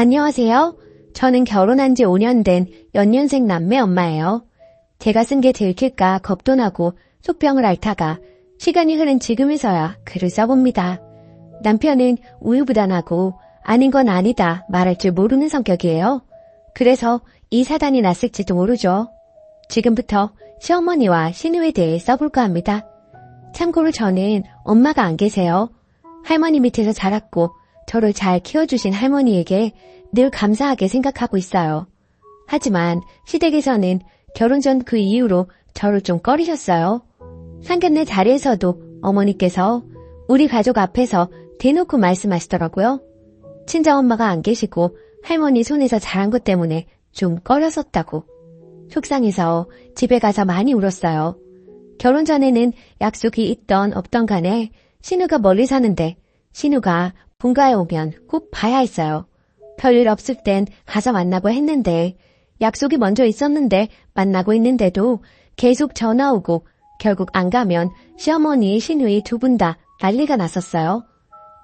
안녕하세요. 저는 결혼한 지 5년 된 연년생 남매 엄마예요. 제가 쓴 게 들킬까 겁도 나고 속병을 앓다가 시간이 흐른 지금에서야 글을 써봅니다. 남편은 우유부단하고 아닌 건 아니다 말할 줄 모르는 성격이에요. 그래서 이 사단이 났을지도 모르죠. 지금부터 시어머니와 시누에 대해 써볼까 합니다. 참고로 저는 엄마가 안 계세요. 할머니 밑에서 자랐고 저를 잘 키워주신 할머니에게 늘 감사하게 생각하고 있어요. 하지만 시댁에서는 결혼 전 그 이후로 저를 좀 꺼리셨어요. 상견례 자리에서도 어머니께서 우리 가족 앞에서 대놓고 말씀하시더라고요. 친정엄마가 안 계시고 할머니 손에서 자란 것 때문에 좀 꺼렸었다고. 속상해서 집에 가서 많이 울었어요. 결혼 전에는 약속이 있던 없던 간에 신우가 멀리 사는데 신우가 본가에 오면 꼭 봐야 했어요. 별일 없을 땐 가서 만나고 했는데 약속이 먼저 있었는데 만나고 있는데도 계속 전화 오고 결국 안 가면 시어머니, 시누이 두 분 다 난리가 났었어요.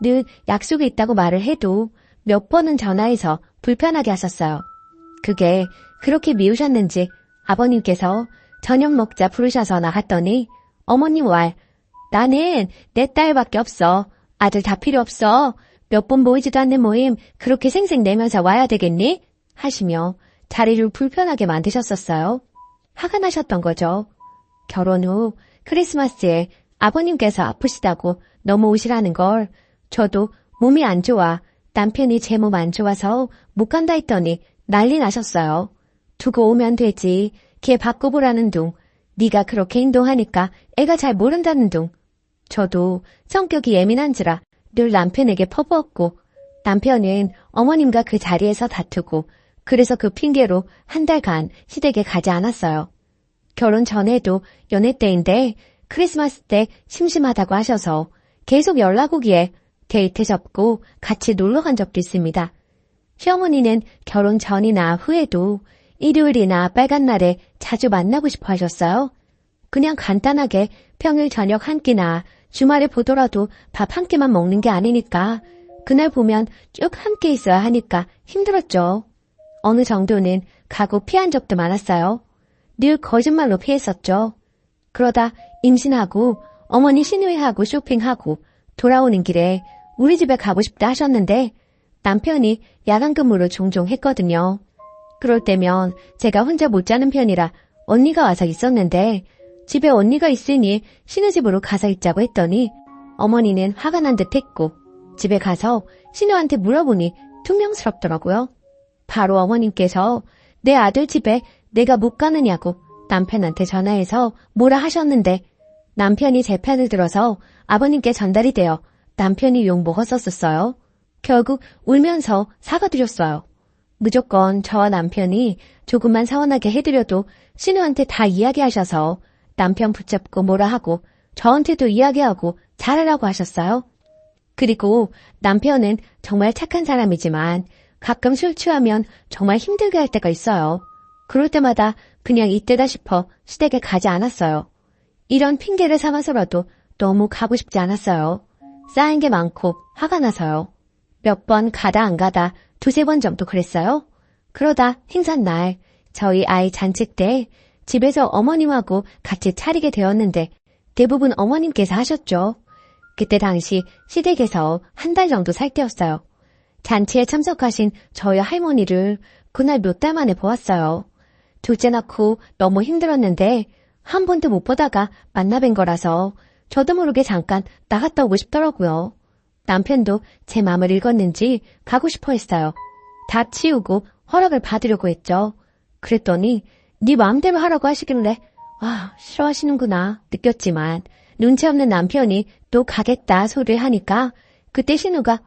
늘 약속이 있다고 말을 해도 몇 번은 전화해서 불편하게 하셨어요. 그게 그렇게 미우셨는지 아버님께서 저녁 먹자 부르셔서 나갔더니 어머님 왈 나는 내 딸밖에 없어. 아들 다 필요 없어. 몇 번 모이지도 않는 모임 그렇게 생색 내면서 와야 되겠니? 하시며 자리를 불편하게 만드셨었어요. 화가 나셨던 거죠. 결혼 후 크리스마스에 아버님께서 아프시다고 넘어오시라는 걸 저도 몸이 안 좋아 남편이 제 몸 안 좋아서 못 간다 했더니 난리 나셨어요. 두고 오면 되지. 걔 바꿔보라는 둥. 네가 그렇게 인도하니까 애가 잘 모른다는 둥. 저도 성격이 예민한지라 늘 남편에게 퍼부었고 남편은 어머님과 그 자리에서 다투고 그래서 그 핑계로 한 달간 시댁에 가지 않았어요. 결혼 전에도 연애 때인데 크리스마스 때 심심하다고 하셔서 계속 연락 오기에 데이트 접고 같이 놀러 간 적도 있습니다. 시어머니는 결혼 전이나 후에도 일요일이나 빨간 날에 자주 만나고 싶어 하셨어요. 그냥 간단하게 평일 저녁 한 끼나 주말에 보더라도 밥 한 끼만 먹는 게 아니니까 그날 보면 쭉 함께 있어야 하니까 힘들었죠. 어느 정도는 가고 피한 적도 많았어요. 늘 거짓말로 피했었죠. 그러다 임신하고 어머니 시누이하고 쇼핑하고 돌아오는 길에 우리 집에 가고 싶다 하셨는데 남편이 야간 근무를 종종 했거든요. 그럴 때면 제가 혼자 못 자는 편이라 언니가 와서 있었는데 집에 언니가 있으니 시누집으로 가서 있자고 했더니 어머니는 화가 난 듯 했고 집에 가서 시누한테 물어보니 퉁명스럽더라고요. 바로 어머님께서 내 아들 집에 내가 못 가느냐고 남편한테 전화해서 뭐라 하셨는데 남편이 제 편을 들어서 아버님께 전달이 되어 남편이 욕 먹었었어요. 결국 울면서 사과드렸어요. 무조건 저와 남편이 조금만 서운하게 해드려도 신우한테 다 이야기하셔서 남편 붙잡고 뭐라 하고 저한테도 이야기하고 잘하라고 하셨어요. 그리고 남편은 정말 착한 사람이지만 가끔 술 취하면 정말 힘들게 할 때가 있어요. 그럴 때마다 그냥 이때다 싶어 시댁에 가지 않았어요. 이런 핑계를 삼아서라도 너무 가고 싶지 않았어요. 쌓인 게 많고 화가 나서요. 몇 번 가다 안 가다 두세 번 정도 그랬어요. 그러다 행사날 저희 아이 잔치 때 집에서 어머님하고 같이 차리게 되었는데 대부분 어머님께서 하셨죠. 그때 당시 시댁에서 한 달 정도 살 때였어요. 잔치에 참석하신 저희 할머니를 그날 몇 달 만에 보았어요. 둘째 낳고 너무 힘들었는데 한 번도 못 보다가 만나뵌 거라서 저도 모르게 잠깐 나갔다 오고 싶더라고요. 남편도 제 마음을 읽었는지 가고 싶어 했어요. 다 치우고 허락을 받으려고 했죠. 그랬더니 네 마음대로 하라고 하시길래 싫어하시는구나 느꼈지만 눈치 없는 남편이 또 가겠다 소리를 하니까 그때 신우가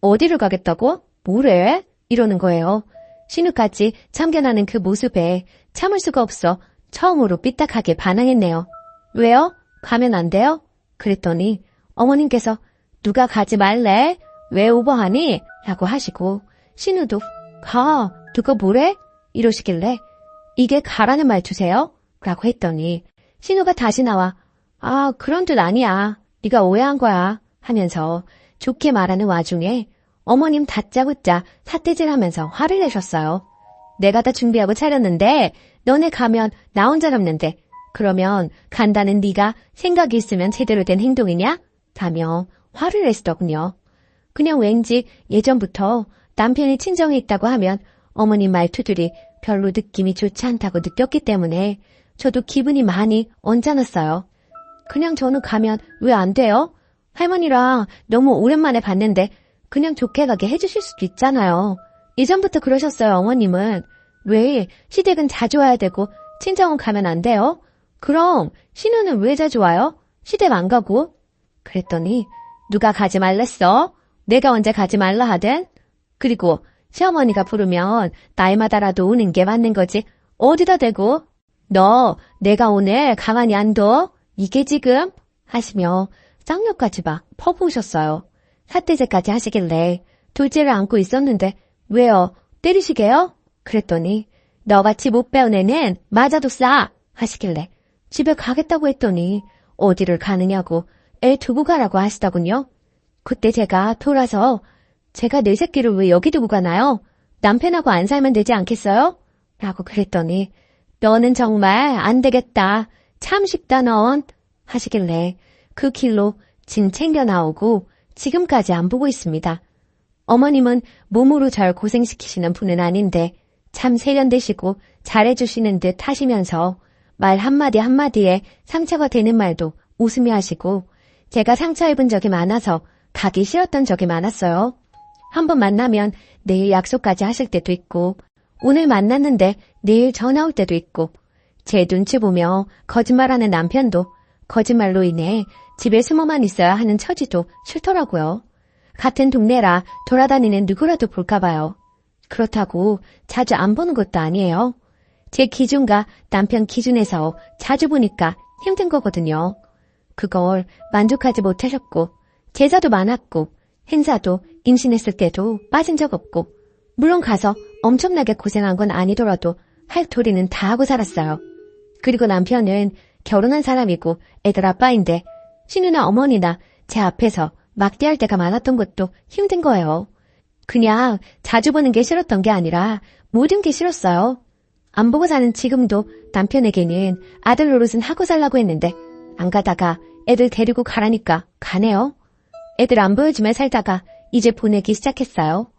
어디를 가겠다고? 뭐래? 이러는 거예요. 신우까지 참견하는 그 모습에 참을 수가 없어 처음으로 삐딱하게 반항했네요. 왜요? 가면 안 돼요? 그랬더니 어머님께서 누가 가지 말래? 왜 오버하니? 라고 하시고 신우도 가, 누가 뭐래? 이러시길래 이게 가라는 말투세요? 라고 했더니 신우가 다시 나와 그런 뜻 아니야. 네가 오해한 거야 하면서 좋게 말하는 와중에 어머님 다짜고짜 삿대질하면서 화를 내셨어요. 내가 다 준비하고 차렸는데 너네 가면 나 혼자 남는데 그러면 간다는 네가 생각이 있으면 제대로 된 행동이냐? 다며 화를 내시더군요. 그냥 왠지 예전부터 남편이 친정에 있다고 하면 어머님 말투들이 별로 느낌이 좋지 않다고 느꼈기 때문에 저도 기분이 많이 언짢았어요. 그냥 저는 가면 왜 안 돼요? 할머니랑 너무 오랜만에 봤는데 그냥 좋게 가게 해주실 수도 있잖아요. 예전부터 그러셨어요, 어머님은. 왜 시댁은 자주 와야 되고 친정은 가면 안 돼요? 그럼 신우는 왜 자주 와요? 시댁 안 가고? 그랬더니 누가 가지 말랬어? 내가 언제 가지 말라 하든? 그리고 시어머니가 부르면 날마다라도 오는 게 맞는 거지. 어디다 대고? 너 내가 오늘 가만히 안 둬? 이게 지금? 하시며 쌍욕까지 막 퍼부으셨어요. 삿대질까지 하시길래 둘째를 안고 있었는데 왜요? 때리시게요? 그랬더니 너같이 못 배운 애는 맞아도 싸! 하시길래 집에 가겠다고 했더니 어디를 가느냐고 애 두고 가라고 하시더군요. 그때 제가 돌아서 제가 내 새끼를 왜 여기 두고 가나요? 남편하고 안 살면 되지 않겠어요? 라고 그랬더니 너는 정말 안 되겠다. 참 쉽다 넌. 하시길래 그 길로 짐 챙겨 나오고 지금까지 안 보고 있습니다. 어머님은 몸으로 절 고생시키시는 분은 아닌데 참 세련되시고 잘해주시는 듯 하시면서 말 한마디 한마디에 상처가 되는 말도 웃으며 하시고 제가 상처 입은 적이 많아서 가기 싫었던 적이 많았어요. 한번 만나면 내일 약속까지 하실 때도 있고 오늘 만났는데 내일 전화 올 때도 있고 제 눈치 보며 거짓말하는 남편도 거짓말로 인해 집에 숨어만 있어야 하는 처지도 싫더라고요. 같은 동네라 돌아다니는 누구라도 볼까봐요. 그렇다고 자주 안 보는 것도 아니에요. 제 기준과 남편 기준에서 자주 보니까 힘든 거거든요. 그걸 만족하지 못하셨고 제사도 많았고 행사도 임신했을 때도 빠진 적 없고 물론 가서 엄청나게 고생한 건 아니더라도 할 도리는 다 하고 살았어요. 그리고 남편은 결혼한 사람이고 애들 아빠인데 신우나 어머니나 제 앞에서 막대할 때가 많았던 것도 힘든 거예요. 그냥 자주 보는 게 싫었던 게 아니라 모든 게 싫었어요. 안 보고 사는 지금도 남편에게는 아들 노릇은 하고 살라고 했는데 안 가다가 애들 데리고 가라니까 가네요. 애들 안 보여주며 살다가 이제 보내기 시작했어요.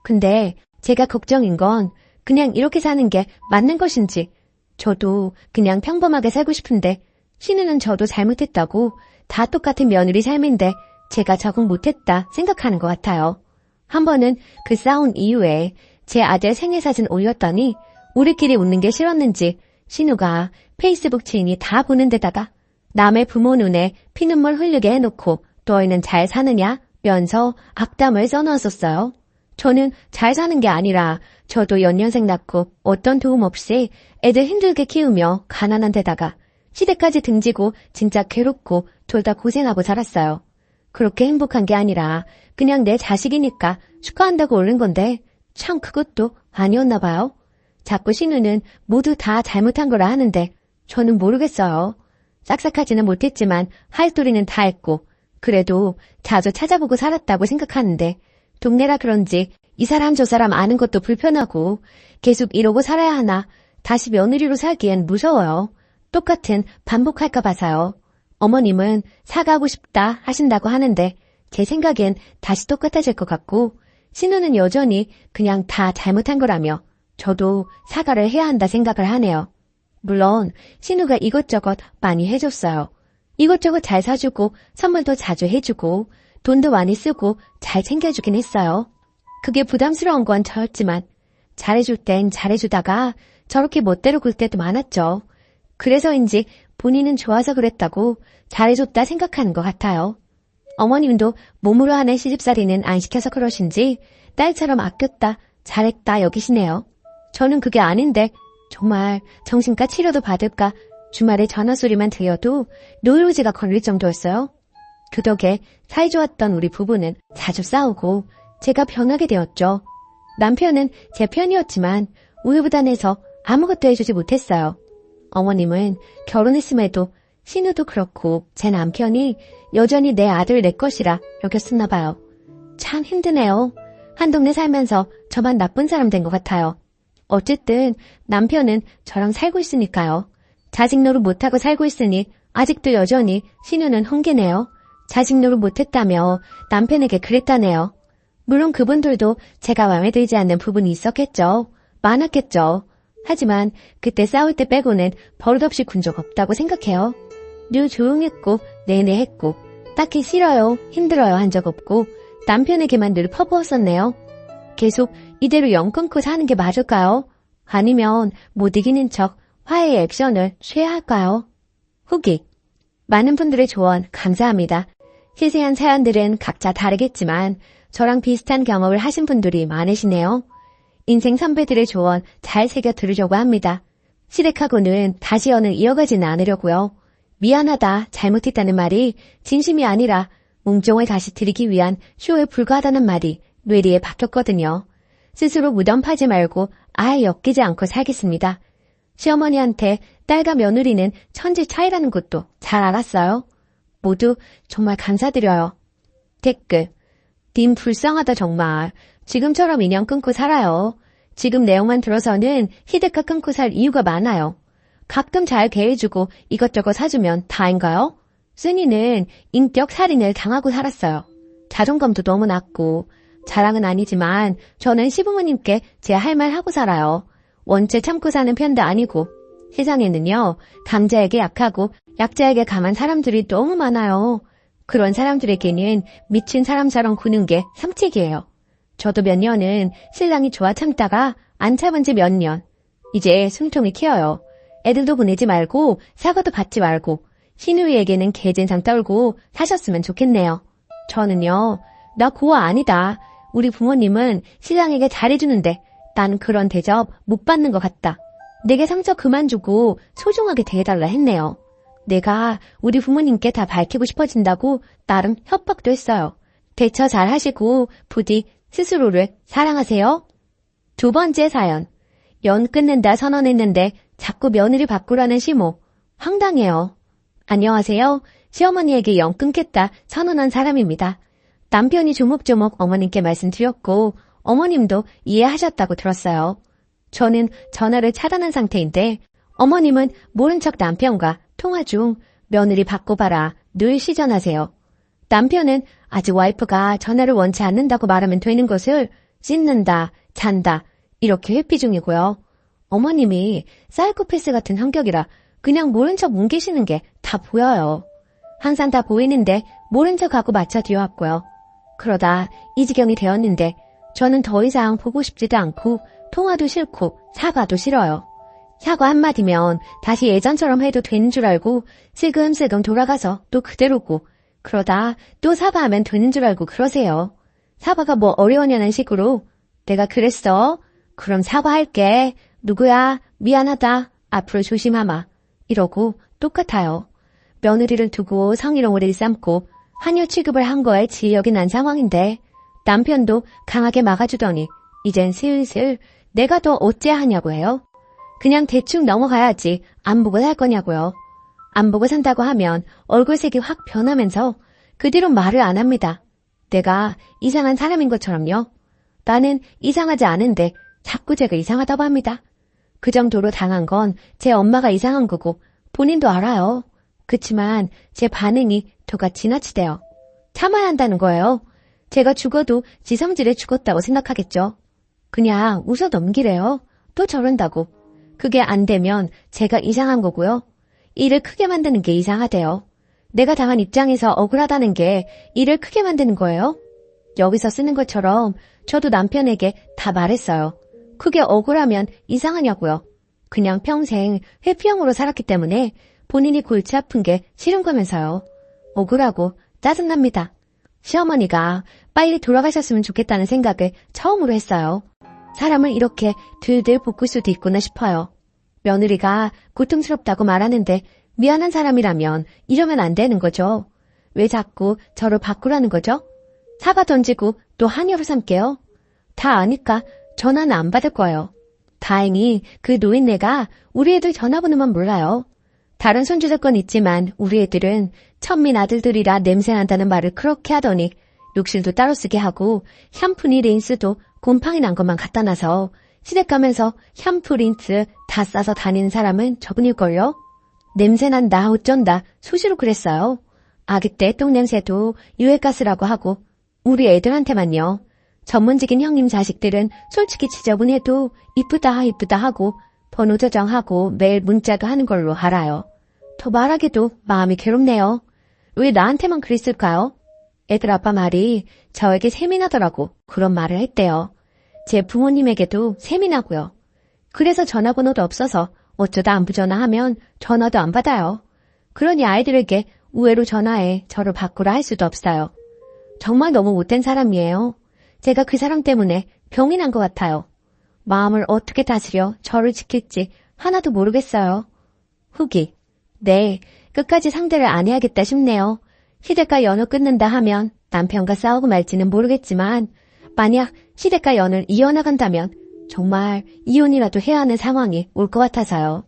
근데 제가 걱정인 건 그냥 이렇게 사는 게 맞는 것인지 저도 그냥 평범하게 살고 싶은데 신우는 저도 잘못했다고 다 똑같은 며느리 삶인데 제가 적응 못했다 생각하는 것 같아요. 한 번은 그 싸운 이후에 제 아들 생일 사진 올렸더니 우리끼리 웃는 게 싫었는지 신우가 페이스북 지인이 다 보는 데다가 남의 부모 눈에 피눈물 흘리게 해놓고 너희는 잘 사느냐? 면서 악담을 써놓았었어요. 저는 잘 사는 게 아니라 저도 연년생 낳고 어떤 도움 없이 애들 힘들게 키우며 가난한 데다가 시댁까지 등지고 진짜 괴롭고 둘 다 고생하고 자랐어요. 그렇게 행복한 게 아니라 그냥 내 자식이니까 축하한다고 올린 건데 참 그것도 아니었나 봐요. 자꾸 신우는 모두 다 잘못한 거라 하는데 저는 모르겠어요. 싹싹하지는 못했지만 할 도리는 다 했고 그래도 자주 찾아보고 살았다고 생각하는데 동네라 그런지 이 사람 저 사람 아는 것도 불편하고 계속 이러고 살아야 하나 다시 며느리로 살기엔 무서워요. 똑같은 반복할까 봐서요. 어머님은 사과하고 싶다 하신다고 하는데 제 생각엔 다시 똑같아질 것 같고 신우는 여전히 그냥 다 잘못한 거라며 저도 사과를 해야 한다 생각을 하네요. 물론 신우가 이것저것 많이 해줬어요. 이것저것 잘 사주고 선물도 자주 해주고 돈도 많이 쓰고 잘 챙겨주긴 했어요. 그게 부담스러운 건 저였지만 잘해줄 땐 잘해주다가 저렇게 멋대로 굴 때도 많았죠. 그래서인지 본인은 좋아서 그랬다고 잘해줬다 생각하는 것 같아요. 어머님도 몸으로 하는 시집살이는 안 시켜서 그러신지 딸처럼 아꼈다, 잘했다 여기시네요. 저는 그게 아닌데 정말 정신과 치료도 받을까 주말에 전화소리만 들려도 노이로제가 걸릴 정도였어요. 그 덕에 사이좋았던 우리 부부는 자주 싸우고 제가 변하게 되었죠. 남편은 제 편이었지만 우유부단해서 아무것도 해주지 못했어요. 어머님은 결혼했음에도 신우도 그렇고 제 남편이 여전히 내 아들 내 것이라 여겼었나 봐요. 참 힘드네요. 한 동네 살면서 저만 나쁜 사람 된 것 같아요. 어쨌든 남편은 저랑 살고 있으니까요. 자식 노릇 못하고 살고 있으니 아직도 여전히 신우는 훈계네요. 자식 노릇 못했다며 남편에게 그랬다네요. 물론 그분들도 제가 마음에 들지 않는 부분이 있었겠죠. 많았겠죠. 하지만 그때 싸울 때 빼고는 버릇없이 군 적 없다고 생각해요. 늘 조용했고 내내 했고 딱히 싫어요, 힘들어요 한 적 없고 남편에게만 늘 퍼부었었네요. 계속 이대로 영 끊고 사는 게 맞을까요? 아니면 못 이기는 척 화해의 액션을 취해야 할까요? 후기. 많은 분들의 조언 감사합니다. 세세한 사연들은 각자 다르겠지만 저랑 비슷한 경험을 하신 분들이 많으시네요. 인생 선배들의 조언 잘 새겨 들으려고 합니다. 시댁하고는 다시 연을 이어가지는 않으려고요. 미안하다, 잘못했다는 말이 진심이 아니라 웅종을 다시 들이기 위한 쇼에 불과하다는 말이 뇌리에 박혔거든요. 스스로 무덤 파지 말고 아예 엮이지 않고 살겠습니다. 시어머니한테 딸과 며느리는 천지 차이라는 것도 잘 알았어요. 모두 정말 감사드려요. 댓글. 님 불쌍하다 정말. 지금처럼 인연 끊고 살아요. 지금 내용만 들어서는 시댁과 끊고 살 이유가 많아요. 가끔 잘 대해주고 이것저것 사주면 다인가요? 쓰니는 인격 살인을 당하고 살았어요. 자존감도 너무 낮고 자랑은 아니지만 저는 시부모님께 제 할 말 하고 살아요. 원체 참고 사는 편도 아니고 세상에는요 강자에게 약하고 약자에게 강한 사람들이 너무 많아요. 그런 사람들에게는 미친 사람처럼 구는 게 상책이에요. 저도 몇 년은 신랑이 좋아 참다가 안 참은 지 몇 년. 이제 숨통이 튀어요. 애들도 보내지 말고 사과도 받지 말고 신우이에게는 개진상 떨고 사셨으면 좋겠네요. 저는요. 나 고아 아니다. 우리 부모님은 신랑에게 잘해주는데 난 그런 대접 못 받는 것 같다. 내게 상처 그만 주고 소중하게 대해달라 했네요. 내가 우리 부모님께 다 밝히고 싶어진다고 나름 협박도 했어요. 대처 잘 하시고 부디 스스로를 사랑하세요. 두 번째 사연. 연 끊는다 선언했는데 자꾸 며느리 바꾸라는 시모. 황당해요. 안녕하세요. 시어머니에게 연 끊겠다 선언한 사람입니다. 남편이 조목조목 어머님께 말씀드렸고 어머님도 이해하셨다고 들었어요. 저는 전화를 차단한 상태인데 어머님은 모른 척 남편과 통화 중 며느리 바꿔봐라 늘 시전하세요. 남편은 아직 와이프가 전화를 원치 않는다고 말하면 되는 것을 씻는다, 잔다 이렇게 회피 중이고요. 어머님이 사이코패스 같은 성격이라 그냥 모른 척 뭉개시는 게 다 보여요. 항상 다 보이는데 모른 척하고 맞춰 뒤어왔고요. 그러다 이 지경이 되었는데 저는 더 이상 보고 싶지도 않고 통화도 싫고 사과도 싫어요. 사과 한마디면 다시 예전처럼 해도 되는 줄 알고 슬금슬금 돌아가서 또 그대로고 그러다 또 사과하면 되는 줄 알고 그러세요. 사과가 뭐 어려우냐는 식으로 내가 그랬어? 그럼 사과할게. 누구야? 미안하다. 앞으로 조심하마. 이러고 똑같아요. 며느리를 두고 성희롱을 일삼고 한유 취급을 한 거에 지역이 난 상황인데 남편도 강하게 막아주더니 이젠 슬슬 내가 더 어째야 하냐고 해요. 그냥 대충 넘어가야지 안 보고 살 거냐고요. 안 보고 산다고 하면 얼굴색이 확 변하면서 그 뒤로 말을 안 합니다. 내가 이상한 사람인 것처럼요. 나는 이상하지 않은데 자꾸 제가 이상하다고 합니다. 그 정도로 당한 건 제 엄마가 이상한 거고 본인도 알아요. 그치만 제 반응이 도가 지나치대요. 참아야 한다는 거예요. 제가 죽어도 지 성질에 죽었다고 생각하겠죠. 그냥 웃어 넘기래요. 또 저런다고. 그게 안 되면 제가 이상한 거고요. 일을 크게 만드는 게 이상하대요. 내가 당한 입장에서 억울하다는 게 일을 크게 만드는 거예요. 여기서 쓰는 것처럼 저도 남편에게 다 말했어요. 크게 억울하면 이상하냐고요. 그냥 평생 회피형으로 살았기 때문에 본인이 골치 아픈 게 싫은 거면서요. 억울하고 짜증납니다. 시어머니가 빨리 돌아가셨으면 좋겠다는 생각을 처음으로 했어요. 사람을 이렇게 들들 볶을 수도 있구나 싶어요. 며느리가 고통스럽다고 말하는데 미안한 사람이라면 이러면 안 되는 거죠. 왜 자꾸 저를 바꾸라는 거죠? 사과 던지고 또 한여로 삼게요. 다 아니까 전화는 안 받을 거예요. 다행히 그 노인네가 우리 애들 전화번호만 몰라요. 다른 손주들 건 있지만 우리 애들은 천민 아들들이라 냄새난다는 말을 그렇게 하더니 욕실도 따로 쓰게 하고 샴푸니 린스도 곰팡이 난 것만 갖다 놔서 시댁 가면서 샴푸 린스 다 싸서 다니는 사람은 저분일걸요? 냄새난다 어쩐다 수시로 그랬어요. 아기 때 똥냄새도 유해가스라고 하고 우리 애들한테만요. 전문직인 형님 자식들은 솔직히 지저분해도 이쁘다 이쁘다 하고 번호 저장하고 매일 문자도 하는 걸로 알아요. 더 말하기도 마음이 괴롭네요. 왜 나한테만 그랬을까요? 애들 아빠 말이 저에게 셈이 나더라고 그런 말을 했대요. 제 부모님에게도 셈이 나고요. 그래서 전화번호도 없어서 어쩌다 안부 전화하면 전화도 안 받아요. 그러니 아이들에게 우회로 전화해 저를 바꾸라 할 수도 없어요. 정말 너무 못된 사람이에요. 제가 그 사람 때문에 병이 난 것 같아요. 마음을 어떻게 다스려 저를 지킬지 하나도 모르겠어요. 후기. 네, 끝까지 상대를 안 해야겠다 싶네요. 시댁과 연을 끊는다 하면 남편과 싸우고 말지는 모르겠지만 만약 시댁과 연을 이어나간다면 정말 이혼이라도 해야 하는 상황이 올 것 같아서요.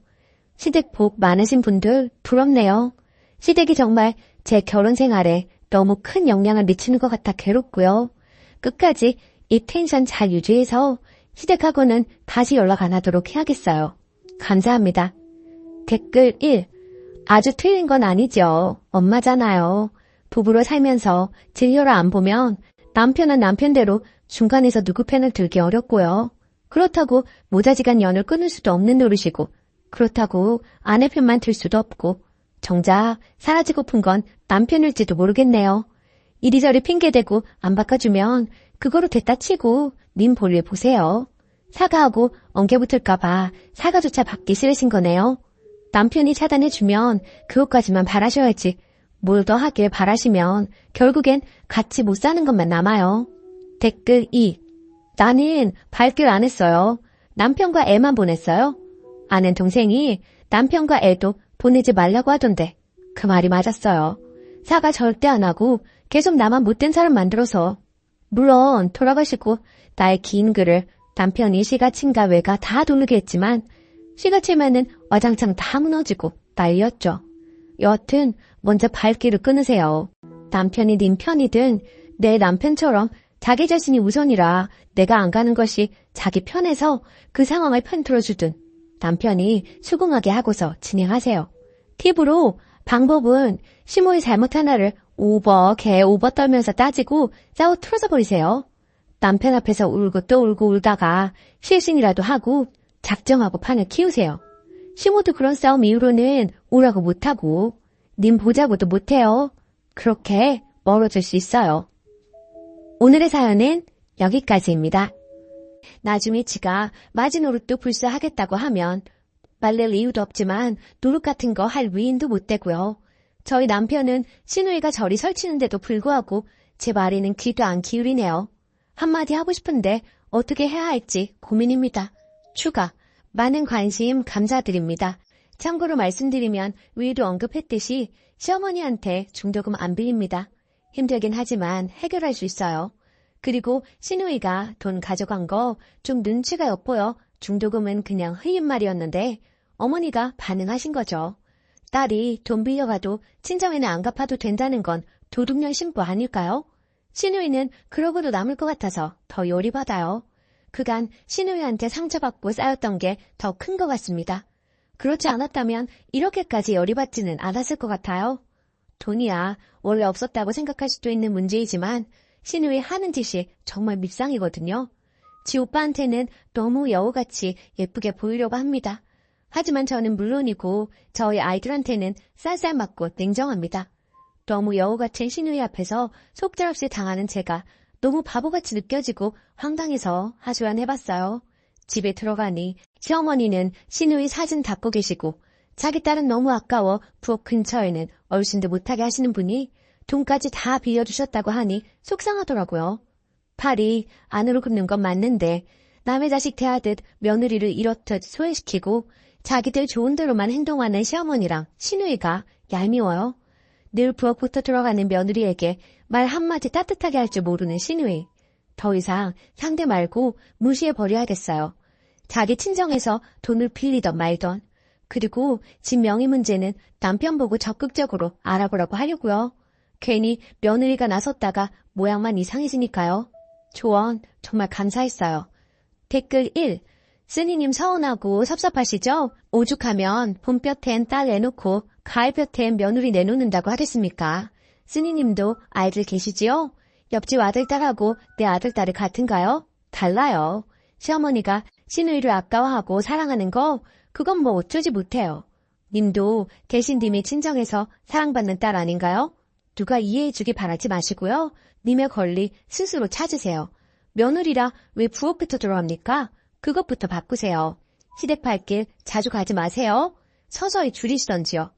시댁 복 많으신 분들 부럽네요. 시댁이 정말 제 결혼 생활에 너무 큰 영향을 미치는 것 같아 괴롭고요. 끝까지 이 텐션 잘 유지해서 시댁하고는 다시 연락 안 하도록 해야겠어요. 감사합니다. 댓글 1. 아주 틀린 건 아니죠. 엄마잖아요. 부부로 살면서 진료를 안 보면 남편은 남편대로 중간에서 누구 편을 들기 어렵고요. 그렇다고 모자지간 연을 끊을 수도 없는 노릇이고 그렇다고 아내 편만 들 수도 없고 정작 사라지고픈 건 남편일지도 모르겠네요. 이리저리 핑계대고 안 바꿔주면 그거로 됐다 치고 님 볼일 보세요. 사과하고 엉겨 붙을까봐 사과조차 받기 싫으신 거네요. 남편이 차단해주면 그것까지만 바라셔야지 뭘 더 하길 바라시면 결국엔 같이 못 사는 것만 남아요. 댓글 2. 나는 발길 안 했어요. 남편과 애만 보냈어요. 아는 동생이 남편과 애도 보내지 말라고 하던데 그 말이 맞았어요. 사과 절대 안 하고 계속 나만 못된 사람 만들어서 물론 돌아가시고 나의 긴 글을 남편이 시가친가 외가 다 돌리게 했지만 시가 치면은 와장창 다 무너지고 난리였죠. 여하튼 먼저 발길을 끊으세요. 남편이 님 편이든 내 남편처럼 자기 자신이 우선이라 내가 안 가는 것이 자기 편해서 그 상황을 편들어주든 남편이 수긍하게 하고서 진행하세요. 팁으로 방법은 시모의 잘못 하나를 개 오버 떨면서 따지고 싸워 틀어져 버리세요. 남편 앞에서 울고 또 울고 울다가 실신이라도 하고 작정하고 판을 키우세요. 시모도 그런 싸움 이후로는 오라고 못하고 님 보자고도 못해요. 그렇게 멀어질 수 있어요. 오늘의 사연은 여기까지입니다. 나중에 지가 마지노릇도 불사하겠다고 하면 말릴 이유도 없지만 노릇 같은 거 할 위인도 못 되고요. 저희 남편은 시누이가 저리 설치는데도 불구하고 제 말에는 귀도 안 기울이네요. 한마디 하고 싶은데 어떻게 해야 할지 고민입니다. 추가, 많은 관심 감사드립니다. 참고로 말씀드리면 위에도 언급했듯이 시어머니한테 중도금 안 빌립니다. 힘들긴 하지만 해결할 수 있어요. 그리고 시누이가 돈 가져간 거 좀 눈치가 엿보여 중도금은 그냥 흐인 말이었는데 어머니가 반응하신 거죠. 딸이 돈 빌려가도 친정에는 안 갚아도 된다는 건 도둑년 신부 아닐까요? 시누이는 그러고도 남을 것 같아서 더 열이받아요. 그간 시누이한테 상처받고 쌓였던 게 더 큰 것 같습니다. 그렇지 않았다면 이렇게까지 열이받지는 않았을 것 같아요. 돈이야 원래 없었다고 생각할 수도 있는 문제이지만 시누이 하는 짓이 정말 밉상이거든요. 지 오빠한테는 너무 여우같이 예쁘게 보이려고 합니다. 하지만 저는 물론이고 저희 아이들한테는 쌀쌀 맞고 냉정합니다. 너무 여우 같은 시누이 앞에서 속절없이 당하는 제가 너무 바보같이 느껴지고 황당해서 하소연해봤어요. 집에 들어가니 시어머니는 시누이 사진 닦고 계시고 자기 딸은 너무 아까워 부엌 근처에는 얼씬도 못하게 하시는 분이 돈까지 다 빌려주셨다고 하니 속상하더라고요. 팔이 안으로 굽는 건 맞는데 남의 자식 대하듯 며느리를 이렇듯 소외시키고 자기들 좋은 대로만 행동하는 시어머니랑 시누이가 얄미워요. 늘 부엌부터 들어가는 며느리에게 말 한마디 따뜻하게 할 줄 모르는 시누이. 더 이상 상대 말고 무시해버려야겠어요. 자기 친정에서 돈을 빌리던 말던. 그리고 집 명의 문제는 남편 보고 적극적으로 알아보라고 하려고요. 괜히 며느리가 나섰다가 모양만 이상해지니까요. 조언 정말 감사했어요. 댓글 1. 쓰니님 서운하고 섭섭하시죠? 오죽하면 봄볕엔 딸 내놓고 가을볕엔 며느리 내놓는다고 하겠습니까? 쓰니님도 아이들 계시지요? 옆집 아들딸하고 내 아들딸이 같은가요? 달라요. 시어머니가 시누이를 아까워하고 사랑하는 거 그건 뭐 어쩌지 못해요. 님도 계신 님이 친정에서 사랑받는 딸 아닌가요? 누가 이해해주기 바라지 마시고요. 님의 권리 스스로 찾으세요. 며느리라 왜 부엌부터 들어갑니까? 그것부터 바꾸세요. 시댁 발길 자주 가지 마세요. 서서히 줄이시던지요.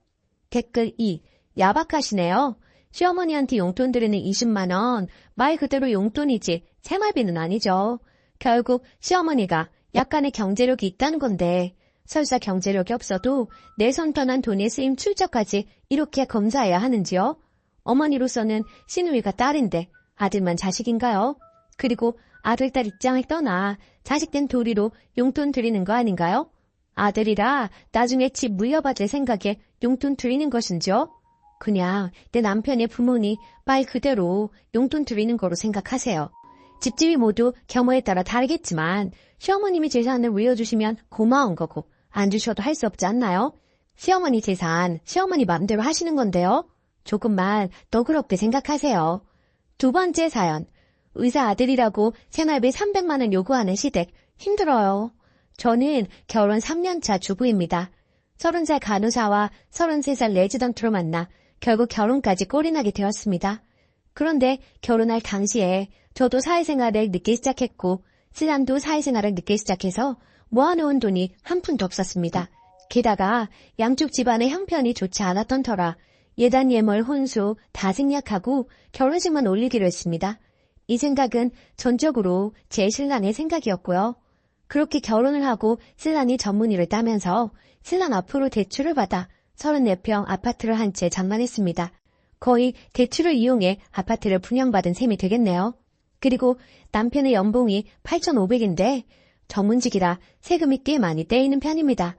댓글 2. 야박하시네요. 시어머니한테 용돈 드리는 20만 원, 말 그대로 용돈이지 생활비는 아니죠. 결국 시어머니가 약간의 경제력이 있다는 건데 설사 경제력이 없어도 내 손 떠난 돈의 쓰임 출처까지 이렇게 검사해야 하는지요? 어머니로서는 시누이가 딸인데 아들만 자식인가요? 그리고 아들딸 입장을 떠나 자식된 도리로 용돈 드리는 거 아닌가요? 아들이라 나중에 집 물려받을 생각에 용돈 드리는 것인지요? 그냥 내 남편의 부모니 말 그대로 용돈 드리는 거로 생각하세요. 집집이 모두 경우에 따라 다르겠지만 시어머님이 재산을 물려주시면 고마운 거고 안 주셔도 할 수 없지 않나요? 시어머니 재산 시어머니 마음대로 하시는 건데요. 조금만 너그럽게 생각하세요. 두 번째 사연. 의사 아들이라고 생활비 300만 원 요구하는 시댁 힘들어요. 저는 결혼 3년차 주부입니다. 30살 간호사와 33살 레지던트로 만나 결국 결혼까지 꼴이 나게 되었습니다. 그런데 결혼할 당시에 저도 사회생활을 늦게 시작했고 신랑도 사회생활을 늦게 시작해서 모아놓은 돈이 한 푼도 없었습니다. 게다가 양쪽 집안의 형편이 좋지 않았던 터라 예단 예물 혼수 다 생략하고 결혼식만 올리기로 했습니다. 이 생각은 전적으로 제 신랑의 생각이었고요. 그렇게 결혼을 하고 신랑이 전문의를 따면서 신랑 앞으로 대출을 받아 34평 아파트를 한 채 장만했습니다. 거의 대출을 이용해 아파트를 분양받은 셈이 되겠네요. 그리고 남편의 연봉이 8,500인데 전문직이라 세금이 꽤 많이 떼이는 편입니다.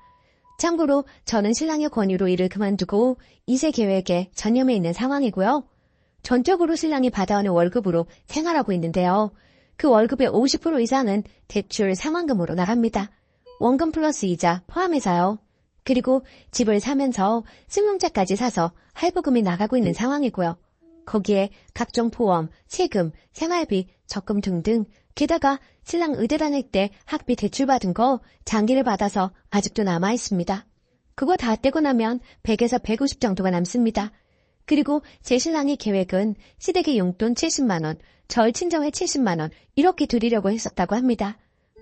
참고로 저는 신랑의 권유로 일을 그만두고 2세 계획에 전념해 있는 상황이고요. 전적으로 신랑이 받아오는 월급으로 생활하고 있는데요. 그 월급의 50% 이상은 대출 상환금으로 나갑니다. 원금 플러스 이자 포함해서요. 그리고 집을 사면서 승용차까지 사서 할부금이 나가고 있는 상황이고요. 거기에 각종 보험, 세금, 생활비, 적금 등등 게다가 신랑 의대 다닐 때 학비 대출받은 거 장기를 받아서 아직도 남아있습니다. 그거 다 떼고 나면 100에서 150 정도가 남습니다. 그리고 제 신랑의 계획은 시댁의 용돈 70만 원, 절 친정에 70만 원 이렇게 드리려고 했었다고 합니다.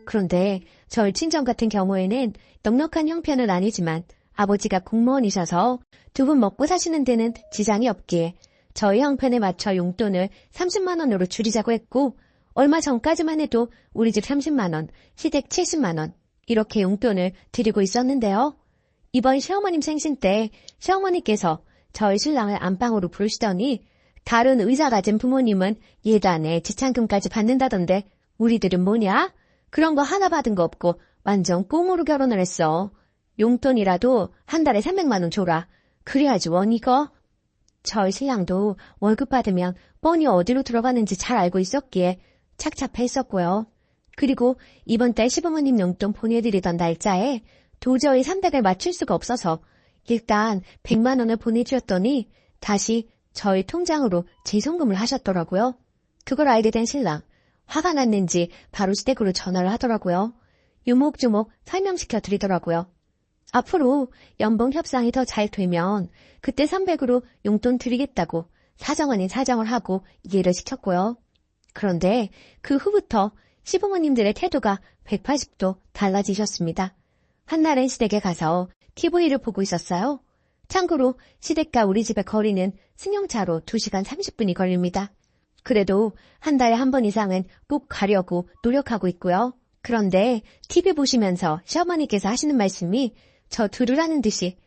그런데 절 친정 같은 경우에는 넉넉한 형편은 아니지만 아버지가 공무원이셔서 두 분 먹고 사시는 데는 지장이 없기에 저희 형편에 맞춰 용돈을 30만 원으로 줄이자고 했고 얼마 전까지만 해도 우리 집 30만 원, 시댁 70만 원 이렇게 용돈을 드리고 있었는데요. 이번 시어머님 생신 때 시어머니께서 저희 신랑을 안방으로 부르시더니 다른 의사 가진 부모님은 예단에 지참금까지 받는다던데 우리들은 뭐냐? 그런 거 하나 받은 거 없고 완전 꽁으로 결혼을 했어. 용돈이라도 한 달에 300만 원 줘라. 그래야지 원 이거. 저희 신랑도 월급 받으면 뻔히 어디로 들어가는지 잘 알고 있었기에 착잡했었고요. 그리고 이번 달 시부모님 용돈 보내드리던 날짜에 도저히 300을 맞출 수가 없어서 일단 100만 원을 보내주었더니 다시 저희 통장으로 재송금을 하셨더라고요. 그걸 알게 된 신랑. 화가 났는지 바로 시댁으로 전화를 하더라고요. 유목조목 설명시켜 드리더라고요. 앞으로 연봉 협상이 더 잘 되면 그때 300으로 용돈 드리겠다고 사정 아닌 사정을 하고 이해를 시켰고요. 그런데 그 후부터 시부모님들의 태도가 180도 달라지셨습니다. 한날은 시댁에 가서 TV를 보고 있었어요. 참고로 시댁과 우리 집의 거리는 승용차로 2시간 30분이 걸립니다. 그래도 한 달에 한 번 이상은 꼭 가려고 노력하고 있고요. 그런데 TV 보시면서 시어머니께서 하시는 말씀이 저 들으라는 듯이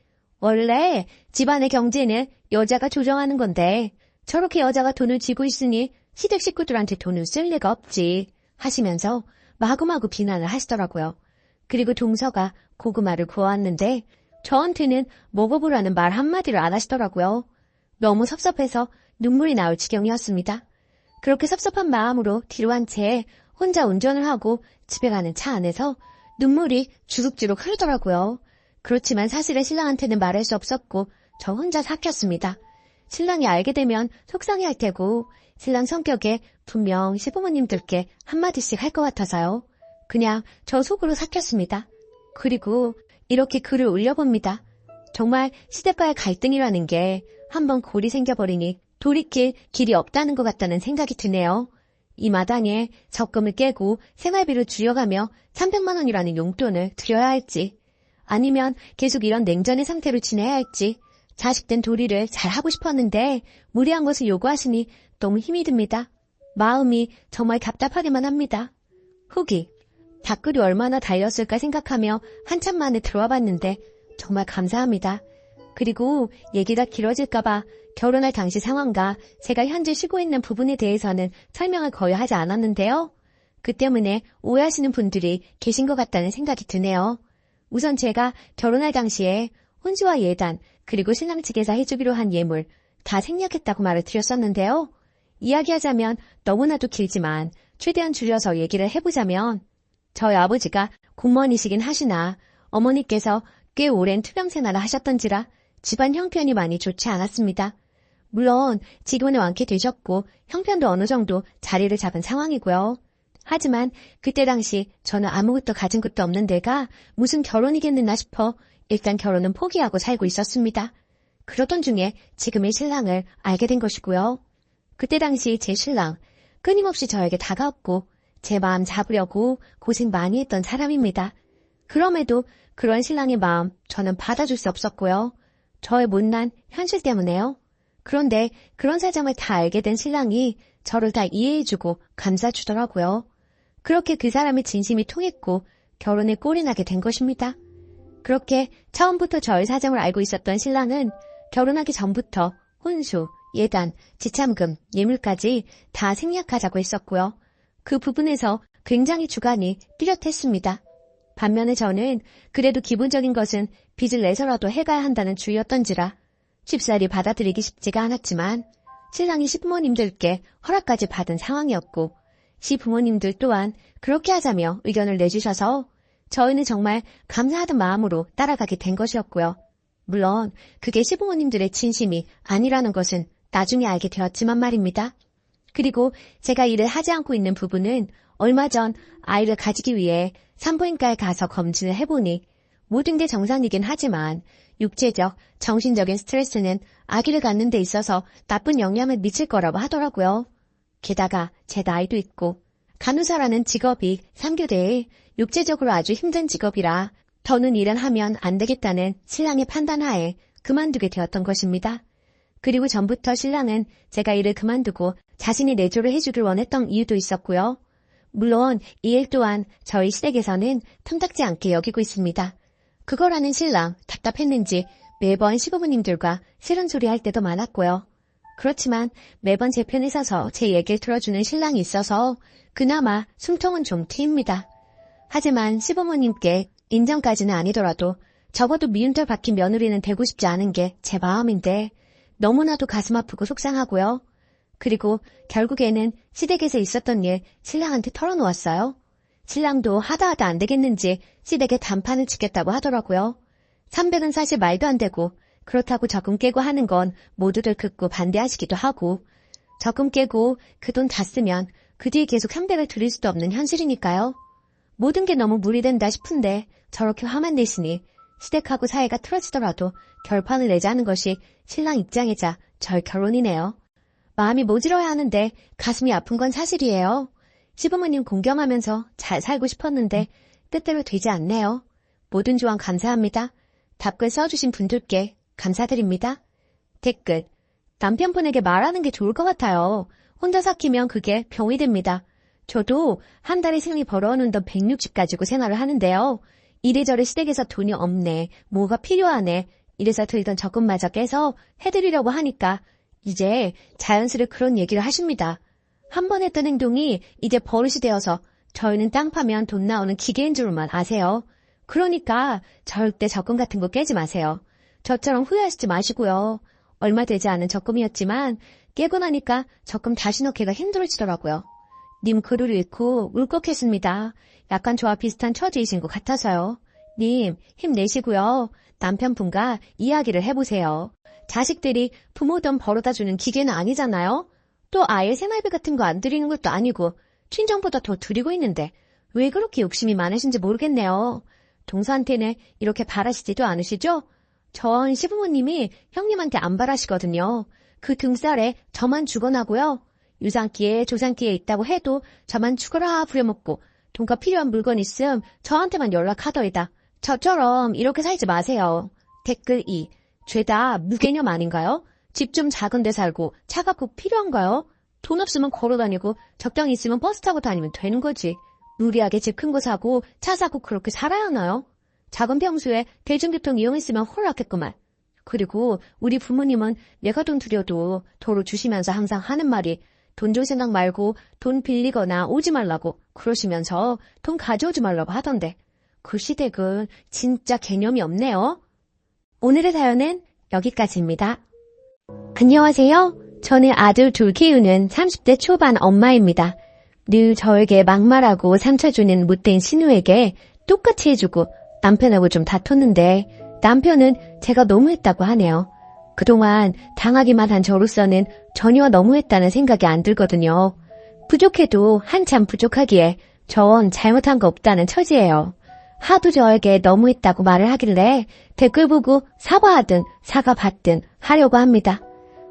원래 집안의 경제는 여자가 조정하는 건데 저렇게 여자가 돈을 쥐고 있으니 시댁 식구들한테 돈을 쓸 리가 없지 하시면서 마구마구 비난을 하시더라고요. 그리고 동서가 고구마를 구워왔는데 저한테는 먹어보라는 말 한마디를 안 하시더라고요. 너무 섭섭해서 눈물이 나올 지경이었습니다. 그렇게 섭섭한 마음으로 뒤로 한 채 혼자 운전을 하고 집에 가는 차 안에서 눈물이 주룩주룩 흐르더라고요. 그렇지만 사실은 신랑한테는 말할 수 없었고 저 혼자 삭혔습니다. 신랑이 알게 되면 속상해할 테고 신랑 성격에 분명 시부모님들께 한마디씩 할 것 같아서요. 그냥 저 속으로 삭혔습니다. 그리고 이렇게 글을 올려봅니다. 정말 시대가의 갈등이라는 게 한번 골이 생겨버리니 돌이킬 길이 없다는 것 같다는 생각이 드네요. 이 마당에 적금을 깨고 생활비를 줄여가며 300만 원이라는 용돈을 드려야 할지, 아니면 계속 이런 냉전의 상태로 지내야 할지, 자식된 도리를 잘하고 싶었는데 무리한 것을 요구하시니 너무 힘이 듭니다. 마음이 정말 답답하기만 합니다. 후기, 댓글이 얼마나 달렸을까 생각하며 한참 만에 들어와 봤는데 정말 감사합니다. 그리고 얘기가 길어질까봐 결혼할 당시 상황과 제가 현재 쉬고 있는 부분에 대해서는 설명을 거의 하지 않았는데요. 그 때문에 오해하시는 분들이 계신 것 같다는 생각이 드네요. 우선 제가 결혼할 당시에 혼수와 예단, 그리고 신랑 측에서 해주기로 한 예물 다 생략했다고 말을 드렸었는데요. 이야기하자면 너무나도 길지만 최대한 줄여서 얘기를 해보자면, 저희 아버지가 공무원이시긴 하시나 어머니께서 꽤 오랜 투병 생활을 하셨던지라 집안 형편이 많이 좋지 않았습니다. 물론 지금은 완쾌되셨고 형편도 어느 정도 자리를 잡은 상황이고요. 하지만 그때 당시 저는 아무것도 가진 것도 없는 데가 무슨 결혼이겠느나 싶어 일단 결혼은 포기하고 살고 있었습니다. 그러던 중에 지금의 신랑을 알게 된 것이고요. 그때 당시 제 신랑, 끊임없이 저에게 다가왔고 제 마음 잡으려고 고생 많이 했던 사람입니다. 그럼에도 그런 신랑의 마음 저는 받아줄 수 없었고요. 저의 못난 현실 때문에요. 그런데 그런 사정을 다 알게 된 신랑이 저를 다 이해해주고 감싸주더라고요. 그렇게 그 사람의 진심이 통했고 결혼에 꼴이 나게 된 것입니다. 그렇게 처음부터 저의 사정을 알고 있었던 신랑은 결혼하기 전부터 혼수, 예단, 지참금, 예물까지 다 생략하자고 했었고요. 그 부분에서 굉장히 주관이 뚜렷했습니다. 반면에 저는 그래도 기본적인 것은 빚을 내서라도 해가야 한다는 주의였던지라 쉽사리 받아들이기 쉽지가 않았지만 신랑이 시부모님들께 허락까지 받은 상황이었고 시부모님들 또한 그렇게 하자며 의견을 내주셔서 저희는 정말 감사하던 마음으로 따라가게 된 것이었고요. 물론 그게 시부모님들의 진심이 아니라는 것은 나중에 알게 되었지만 말입니다. 그리고 제가 일을 하지 않고 있는 부분은 얼마 전 아이를 가지기 위해 산부인과에 가서 검진을 해보니 모든 게 정상이긴 하지만 육체적, 정신적인 스트레스는 아기를 갖는 데 있어서 나쁜 영향을 미칠 거라고 하더라고요. 게다가 제 나이도 있고 간호사라는 직업이 3교대에 육체적으로 아주 힘든 직업이라 더는 일은 하면 안 되겠다는 신랑의 판단하에 그만두게 되었던 것입니다. 그리고 전부터 신랑은 제가 일을 그만두고 자신이 내조를 해주길 원했던 이유도 있었고요. 물론 이 일 또한 저희 시댁에서는 탐탁지 않게 여기고 있습니다. 그걸 아는 신랑 답답했는지 매번 시부모님들과 싫은 소리 할 때도 많았고요. 그렇지만 매번 제 편에 서서 제 얘기를 들어주는 신랑이 있어서 그나마 숨통은 좀 트입니다. 하지만 시부모님께 인정까지는 아니더라도 적어도 미운털 박힌 며느리는 되고 싶지 않은 게 제 마음인데 너무나도 가슴 아프고 속상하고요. 그리고 결국에는 시댁에서 있었던 일 신랑한테 털어놓았어요. 신랑도 하다 안 되겠는지 시댁에 단판을 치겠다고 하더라고요. 300은 사실 말도 안 되고 그렇다고 적금 깨고 하는 건 모두들 극구 반대하시기도 하고 적금 깨고 그 돈 다 쓰면 그 뒤에 계속 300을 드릴 수도 없는 현실이니까요. 모든 게 너무 무리된다 싶은데 저렇게 화만 내시니 시댁하고 사이가 틀어지더라도 결판을 내자는 것이 신랑 입장이자 절 결론이네요. 마음이 모질어야 하는데 가슴이 아픈 건 사실이에요. 시부모님 공경하면서 잘 살고 싶었는데 뜻대로 되지 않네요. 모든 조언 감사합니다. 답글 써주신 분들께 감사드립니다. 댓글, 남편분에게 말하는 게 좋을 것 같아요. 혼자 삭히면 그게 병이 됩니다. 저도 한 달에 생리 벌어오는 돈 160 가지고 생활을 하는데요. 이래저래 시댁에서 돈이 없네, 뭐가 필요하네, 이래서 들던 적금마저 깨서 해드리려고 하니까 이제 자연스레 그런 얘기를 하십니다. 한 번 했던 행동이 이제 버릇이 되어서 저희는 땅 파면 돈 나오는 기계인 줄만 아세요. 그러니까 절대 적금 같은 거 깨지 마세요. 저처럼 후회하시지 마시고요. 얼마 되지 않은 적금이었지만 깨고 나니까 적금 다시 넣기가 힘들어지더라고요. 님 글을 읽고 울컥했습니다. 약간 저와 비슷한 처지이신 것 같아서요. 님, 힘내시고요. 남편분과 이야기를 해보세요. 자식들이 부모 돈 벌어다주는 기계는 아니잖아요. 또 아예 생활비 같은 거 안 드리는 것도 아니고 친정보다 더 드리고 있는데 왜 그렇게 욕심이 많으신지 모르겠네요. 동서한테는 이렇게 바라시지도 않으시죠? 전 시부모님이 형님한테 안 바라시거든요. 그 등살에 저만 죽어나고요. 유산기에 조산기에 있다고 해도 저만 죽어라 부려먹고 돈과 필요한 물건 있음 저한테만 연락하더이다. 저처럼 이렇게 살지 마세요. 댓글 2. 죄다 무개념 아닌가요? 집 좀 작은 데 살고 차가 꼭 필요한가요? 돈 없으면 걸어다니고 적당히 있으면 버스 타고 다니면 되는 거지. 무리하게 집 큰 거 사고 차 사고 그렇게 살아야 하나요? 작은 평수에 대중교통 이용했으면 홀랐겠구만. 그리고 우리 부모님은 내가 돈 드려도 도로 주시면서 항상 하는 말이 돈 줄 생각 말고 돈 빌리거나 오지 말라고 그러시면서 돈 가져오지 말라고 하던데 그 시댁은 진짜 개념이 없네요. 오늘의 사연은 여기까지입니다. 안녕하세요. 저는 아들 둘 키우는 30대 초반 엄마입니다. 늘 저에게 막말하고 상처 주는 못된 신우에게 똑같이 해주고 남편하고 좀 다퉜는데 남편은 제가 너무했다고 하네요. 그동안 당하기만 한 저로서는 전혀 너무했다는 생각이 안 들거든요. 부족해도 한참 부족하기에 전 잘못한 거 없다는 처지예요. 하도 저에게 너무했다고 말을 하길래 댓글 보고 사과하든 사과받든 하려고 합니다.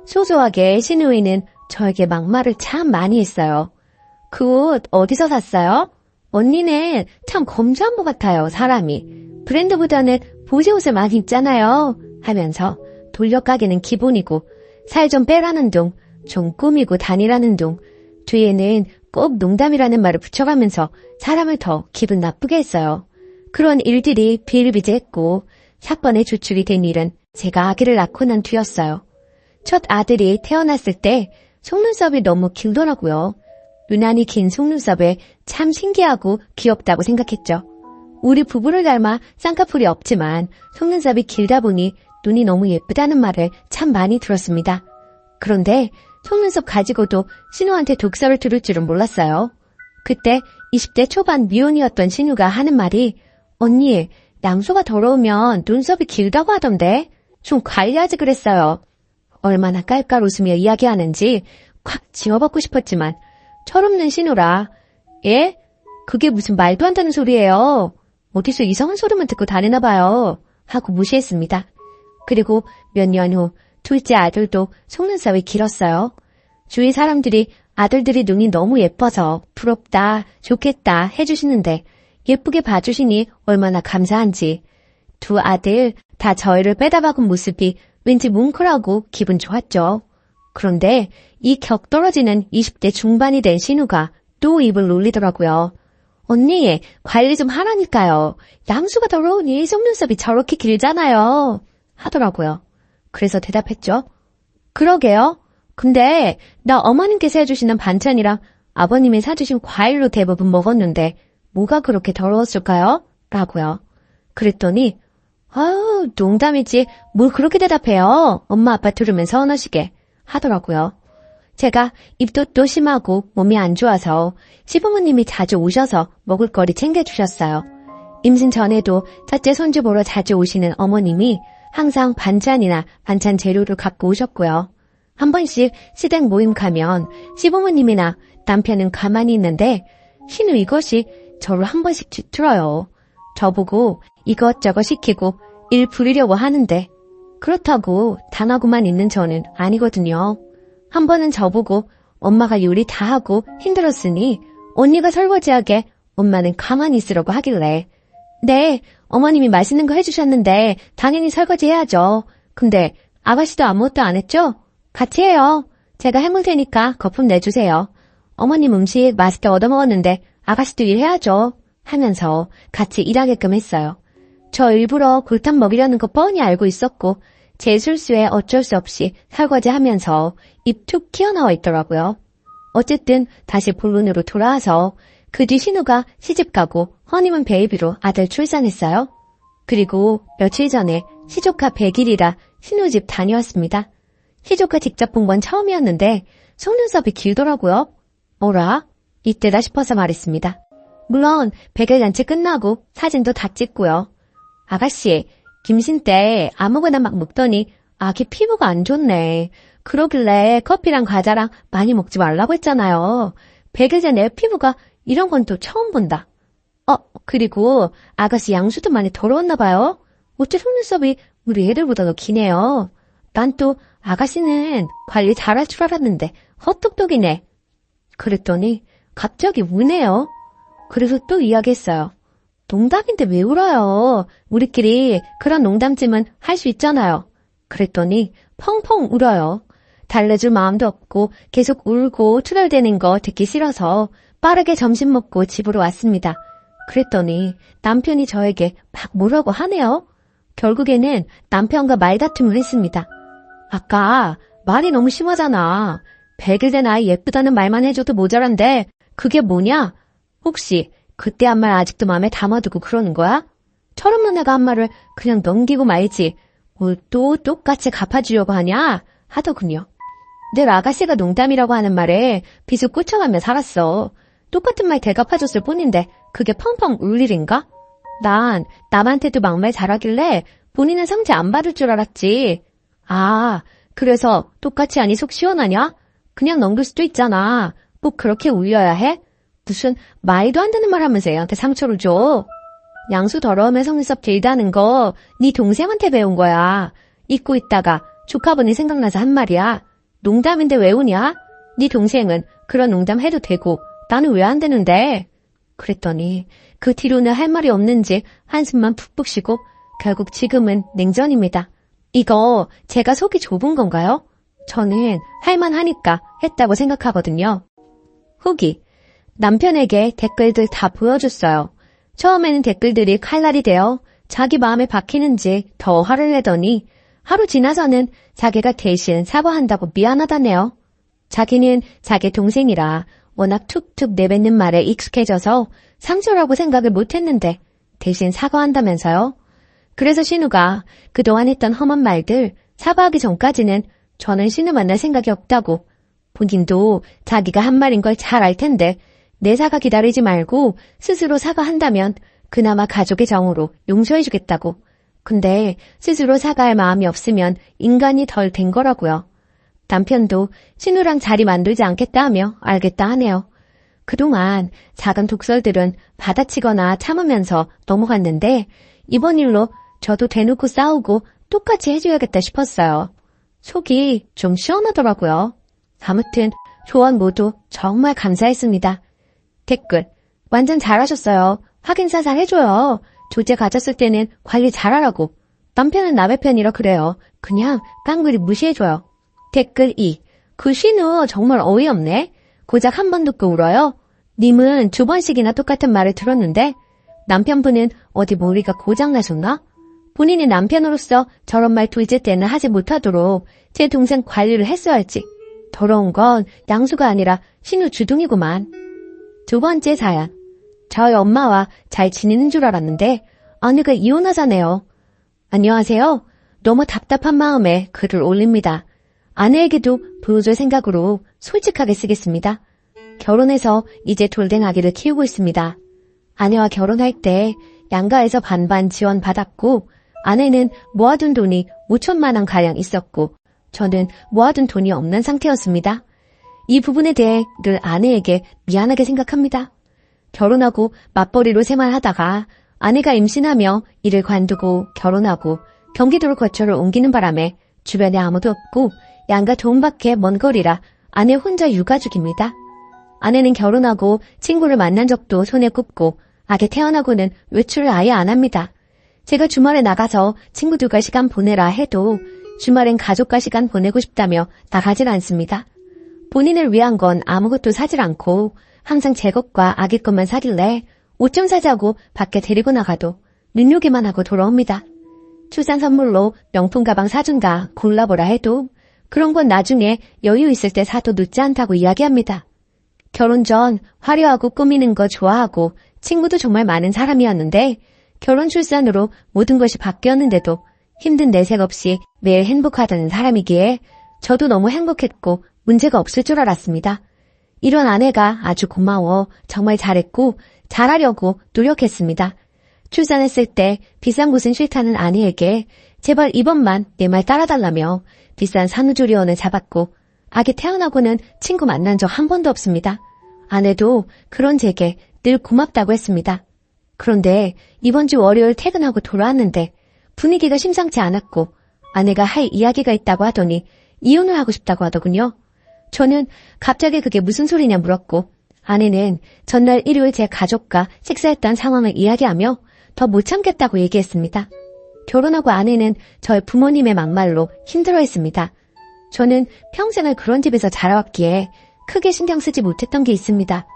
소소하게 신우이는 저에게 막말을 참 많이 했어요. 그 옷 어디서 샀어요? 언니는 참 검소한 것 같아요, 사람이. 브랜드보다는 보세 옷을 많이 입잖아요. 하면서 돌려가기는 기본이고 살 좀 빼라는 둥, 좀 꾸미고 다니라는 둥, 뒤에는 꼭 농담이라는 말을 붙여가면서 사람을 더 기분 나쁘게 했어요. 그런 일들이 비일비재했고 사건의 주축이 된 일은 제가 아기를 낳고 난 뒤였어요. 첫 아들이 태어났을 때 속눈썹이 너무 길더라고요. 유난히 긴 속눈썹에 참 신기하고 귀엽다고 생각했죠. 우리 부부를 닮아 쌍꺼풀이 없지만 속눈썹이 길다 보니 눈이 너무 예쁘다는 말을 참 많이 들었습니다. 그런데 속눈썹 가지고도 신우한테 독설을 들을 줄은 몰랐어요. 그때 20대 초반 미혼이었던 신우가 하는 말이 언니, 양소가 더러우면 눈썹이 길다고 하던데 좀 관리하지 그랬어요. 얼마나 깔깔 웃으며 이야기하는지 콱 지워받고 싶었지만 철없는 신우라 예? 그게 무슨 말도 안 되는 소리예요. 어디서 이상한 소리만 듣고 다니나 봐요. 하고 무시했습니다. 그리고 몇 년 후 둘째 아들도 속눈썹이 길었어요. 주위 사람들이 아들들이 눈이 너무 예뻐서 부럽다, 좋겠다 해주시는데 예쁘게 봐주시니 얼마나 감사한지. 두 아들 다 저희를 빼다박은 모습이 왠지 뭉클하고 기분 좋았죠. 그런데 이 격떨어지는 20대 중반이 된 신우가 또 입을 놀리더라고요. 언니, 관리 좀 하라니까요. 양수가 더러우니 속눈썹이 저렇게 길잖아요. 하더라고요. 그래서 대답했죠. 그러게요. 근데 나 어머님께서 해주시는 반찬이랑 아버님이 사주신 과일로 대부분 먹었는데 뭐가 그렇게 더러웠을까요? 라고요. 그랬더니 아유, 농담이지. 뭘 그렇게 대답해요. 엄마 아빠 들으면 서운하시게 하더라고요. 제가 입덧도 심하고 몸이 안 좋아서 시부모님이 자주 오셔서 먹을거리 챙겨주셨어요. 임신 전에도 첫째 손주 보러 자주 오시는 어머님이 항상 반찬이나 반찬 재료를 갖고 오셨고요. 한 번씩 시댁 모임 가면 시부모님이나 남편은 가만히 있는데 신우 이것이 저를 한 번씩 뒤틀어요. 저보고 이것저것 시키고 일 부리려고 하는데 그렇다고 당하고만 있는 저는 아니거든요. 한 번은 저보고 엄마가 요리 다 하고 힘들었으니 언니가 설거지하게 엄마는 가만히 있으라고 하길래 네, 어머님이 맛있는 거 해주셨는데 당연히 설거지 해야죠. 근데 아가씨도 아무것도 안 했죠? 같이 해요. 제가 해물 테니까 거품 내주세요. 어머님 음식 맛있게 얻어먹었는데 아가씨도 일해야죠. 하면서 같이 일하게끔 했어요. 저 일부러 골탕 먹이려는 거 뻔히 알고 있었고 제 실수에 어쩔 수 없이 설거지하면서 입 툭 튀어나와 있더라고요. 어쨌든 다시 본론으로 돌아와서 그 뒤 신우가 시집가고 허니문 베이비로 아들 출산했어요. 그리고 며칠 전에 시조카 100일이라 신우 집 다녀왔습니다. 시조카 직접 본 건 처음이었는데 속눈썹이 길더라고요. 뭐라? 이때다 싶어서 말했습니다. 물론 100일 잔치 끝나고 사진도 다 찍고요. 아가씨, 김신 때 아무거나 막 먹더니 아기 피부가 안 좋네. 그러길래 커피랑 과자랑 많이 먹지 말라고 했잖아요. 100일 전에 피부가 이런 건 또 처음 본다. 그리고 아가씨 양수도 많이 더러웠나 봐요. 어째 속눈썹이 우리 애들보다 더 기네요. 난 또 아가씨는 관리 잘할 줄 알았는데 헛똑똑이네. 그랬더니 갑자기 우네요. 그래서 또 이야기했어요. 농담인데 왜 울어요? 우리끼리 그런 농담쯤은 할 수 있잖아요. 그랬더니 펑펑 울어요. 달래줄 마음도 없고 계속 울고 투덜대는 거 듣기 싫어서 빠르게 점심 먹고 집으로 왔습니다. 그랬더니 남편이 저에게 막 뭐라고 하네요. 결국에는 남편과 말다툼을 했습니다. 아까 말이 너무 심하잖아. 100일 된 아이 예쁘다는 말만 해줘도 모자란데 그게 뭐냐? 혹시 그때 한 말 아직도 마음에 담아두고 그러는 거야? 철없는 애가 한 말을 그냥 넘기고 말지 뭘 또 똑같이 갚아주려고 하냐? 하더군요. 늘 아가씨가 농담이라고 하는 말에 비수 꽂혀가며 살았어. 똑같은 말 대갚아줬을 뿐인데 그게 펑펑 울 일인가? 난 남한테도 막말 잘하길래 본인은 상처 안 받을 줄 알았지. 아, 그래서 똑같이 하니 속 시원하냐? 그냥 넘길 수도 있잖아. 꼭 그렇게 울려야 해? 무슨 말도 안 되는 말 하면서 애한테 상처를 줘. 양수 더러우면 속눈썹 길다는 거 네 동생한테 배운 거야. 잊고 있다가 조카분이 생각나서 한 말이야. 농담인데 왜 우냐? 네 동생은 그런 농담 해도 되고 나는 왜 안 되는데? 그랬더니 그 뒤로는 할 말이 없는지 한숨만 푹푹 쉬고 결국 지금은 냉전입니다. 이거 제가 속이 좁은 건가요? 저는 할만하니까 했다고 생각하거든요. 후기. 남편에게 댓글들 다 보여줬어요. 처음에는 댓글들이 칼날이 되어 자기 마음에 박히는지 더 화를 내더니 하루 지나서는 자기가 대신 사과한다고 미안하다네요. 자기는 자기 동생이라 워낙 툭툭 내뱉는 말에 익숙해져서 상처라고 생각을 못했는데 대신 사과한다면서요. 그래서 신우가 그동안 했던 험한 말들 사과하기 전까지는 저는 신우 만날 생각이 없다고, 본인도 자기가 한 말인 걸 잘 알 텐데 내 사과 기다리지 말고 스스로 사과한다면 그나마 가족의 정으로 용서해주겠다고. 근데 스스로 사과할 마음이 없으면 인간이 덜 된 거라고요. 남편도 신우랑 자리 만들지 않겠다 하며 알겠다 하네요. 그동안 작은 독설들은 받아치거나 참으면서 넘어갔는데 이번 일로 저도 대놓고 싸우고 똑같이 해줘야겠다 싶었어요. 속이 좀 시원하더라고요. 아무튼 조언 모두 정말 감사했습니다. 댓글. 완전 잘하셨어요. 확인사살 해줘요. 조제 가졌을 때는 관리 잘하라고. 남편은 남의 편이라 그래요. 그냥 깡그리 무시해줘요. 댓글 2. 그 신우 정말 어이없네. 고작 한 번 듣고 울어요. 님은 2번씩이나 똑같은 말을 들었는데 남편분은 어디 머리가 고장나셨나? 본인이 남편으로서 저런 말 둘째 때는 하지 못하도록 제 동생 관리를 했어야 할지. 더러운 건 양수가 아니라 신우 주둥이구만. 2번째 사연. 저희 엄마와 잘 지내는 줄 알았는데 아내가 이혼하자네요. 안녕하세요. 너무 답답한 마음에 글을 올립니다. 아내에게도 보여줄 생각으로 솔직하게 쓰겠습니다. 결혼해서 이제 돌된 아기를 키우고 있습니다. 아내와 결혼할 때 양가에서 반반 지원 받았고 아내는 모아둔 돈이 5천만 원 가량 있었고 저는 모아둔 돈이 없는 상태였습니다. 이 부분에 대해 늘 아내에게 미안하게 생각합니다. 결혼하고 맞벌이로 생활하다가 아내가 임신하며 일을 관두고 결혼하고 경기도로 거처를 옮기는 바람에 주변에 아무도 없고 양가 도움밖에 먼 거리라 아내 혼자 육아중입니다. 아내는 결혼하고 친구를 만난 적도 손에 꼽고 아기 태어나고는 외출을 아예 안 합니다. 제가 주말에 나가서 친구들과 시간 보내라 해도 주말엔 가족과 시간 보내고 싶다며 나가질 않습니다. 본인을 위한 건 아무것도 사질 않고 항상 제 것과 아기 것만 사길래 옷 좀 사자고 밖에 데리고 나가도 눈요기만 하고 돌아옵니다. 출산 선물로 명품 가방 사준다 골라보라 해도 그런 건 나중에 여유 있을 때 사도 늦지 않다고 이야기합니다. 결혼 전 화려하고 꾸미는 거 좋아하고 친구도 정말 많은 사람이었는데 결혼 출산으로 모든 것이 바뀌었는데도 힘든 내색 없이 매일 행복하다는 사람이기에 저도 너무 행복했고 문제가 없을 줄 알았습니다. 이런 아내가 아주 고마워. 정말 잘했고 잘하려고 노력했습니다. 출산했을 때 비싼 곳은 싫다는 아내에게 제발 이번만 내 말 따라달라며 비싼 산후조리원을 잡았고 아기 태어나고는 친구 만난 적 한 번도 없습니다. 아내도 그런 제게 늘 고맙다고 했습니다. 그런데 이번 주 월요일 퇴근하고 돌아왔는데 분위기가 심상치 않았고 아내가 할 이야기가 있다고 하더니 이혼을 하고 싶다고 하더군요. 저는 갑자기 그게 무슨 소리냐 물었고 아내는 전날 일요일 제 가족과 식사했던 상황을 이야기하며 더 못 참겠다고 얘기했습니다. 결혼하고 아내는 저의 부모님의 막말로 힘들어했습니다. 저는 평생을 그런 집에서 자라왔기에 크게 신경 쓰지 못했던 게 있습니다.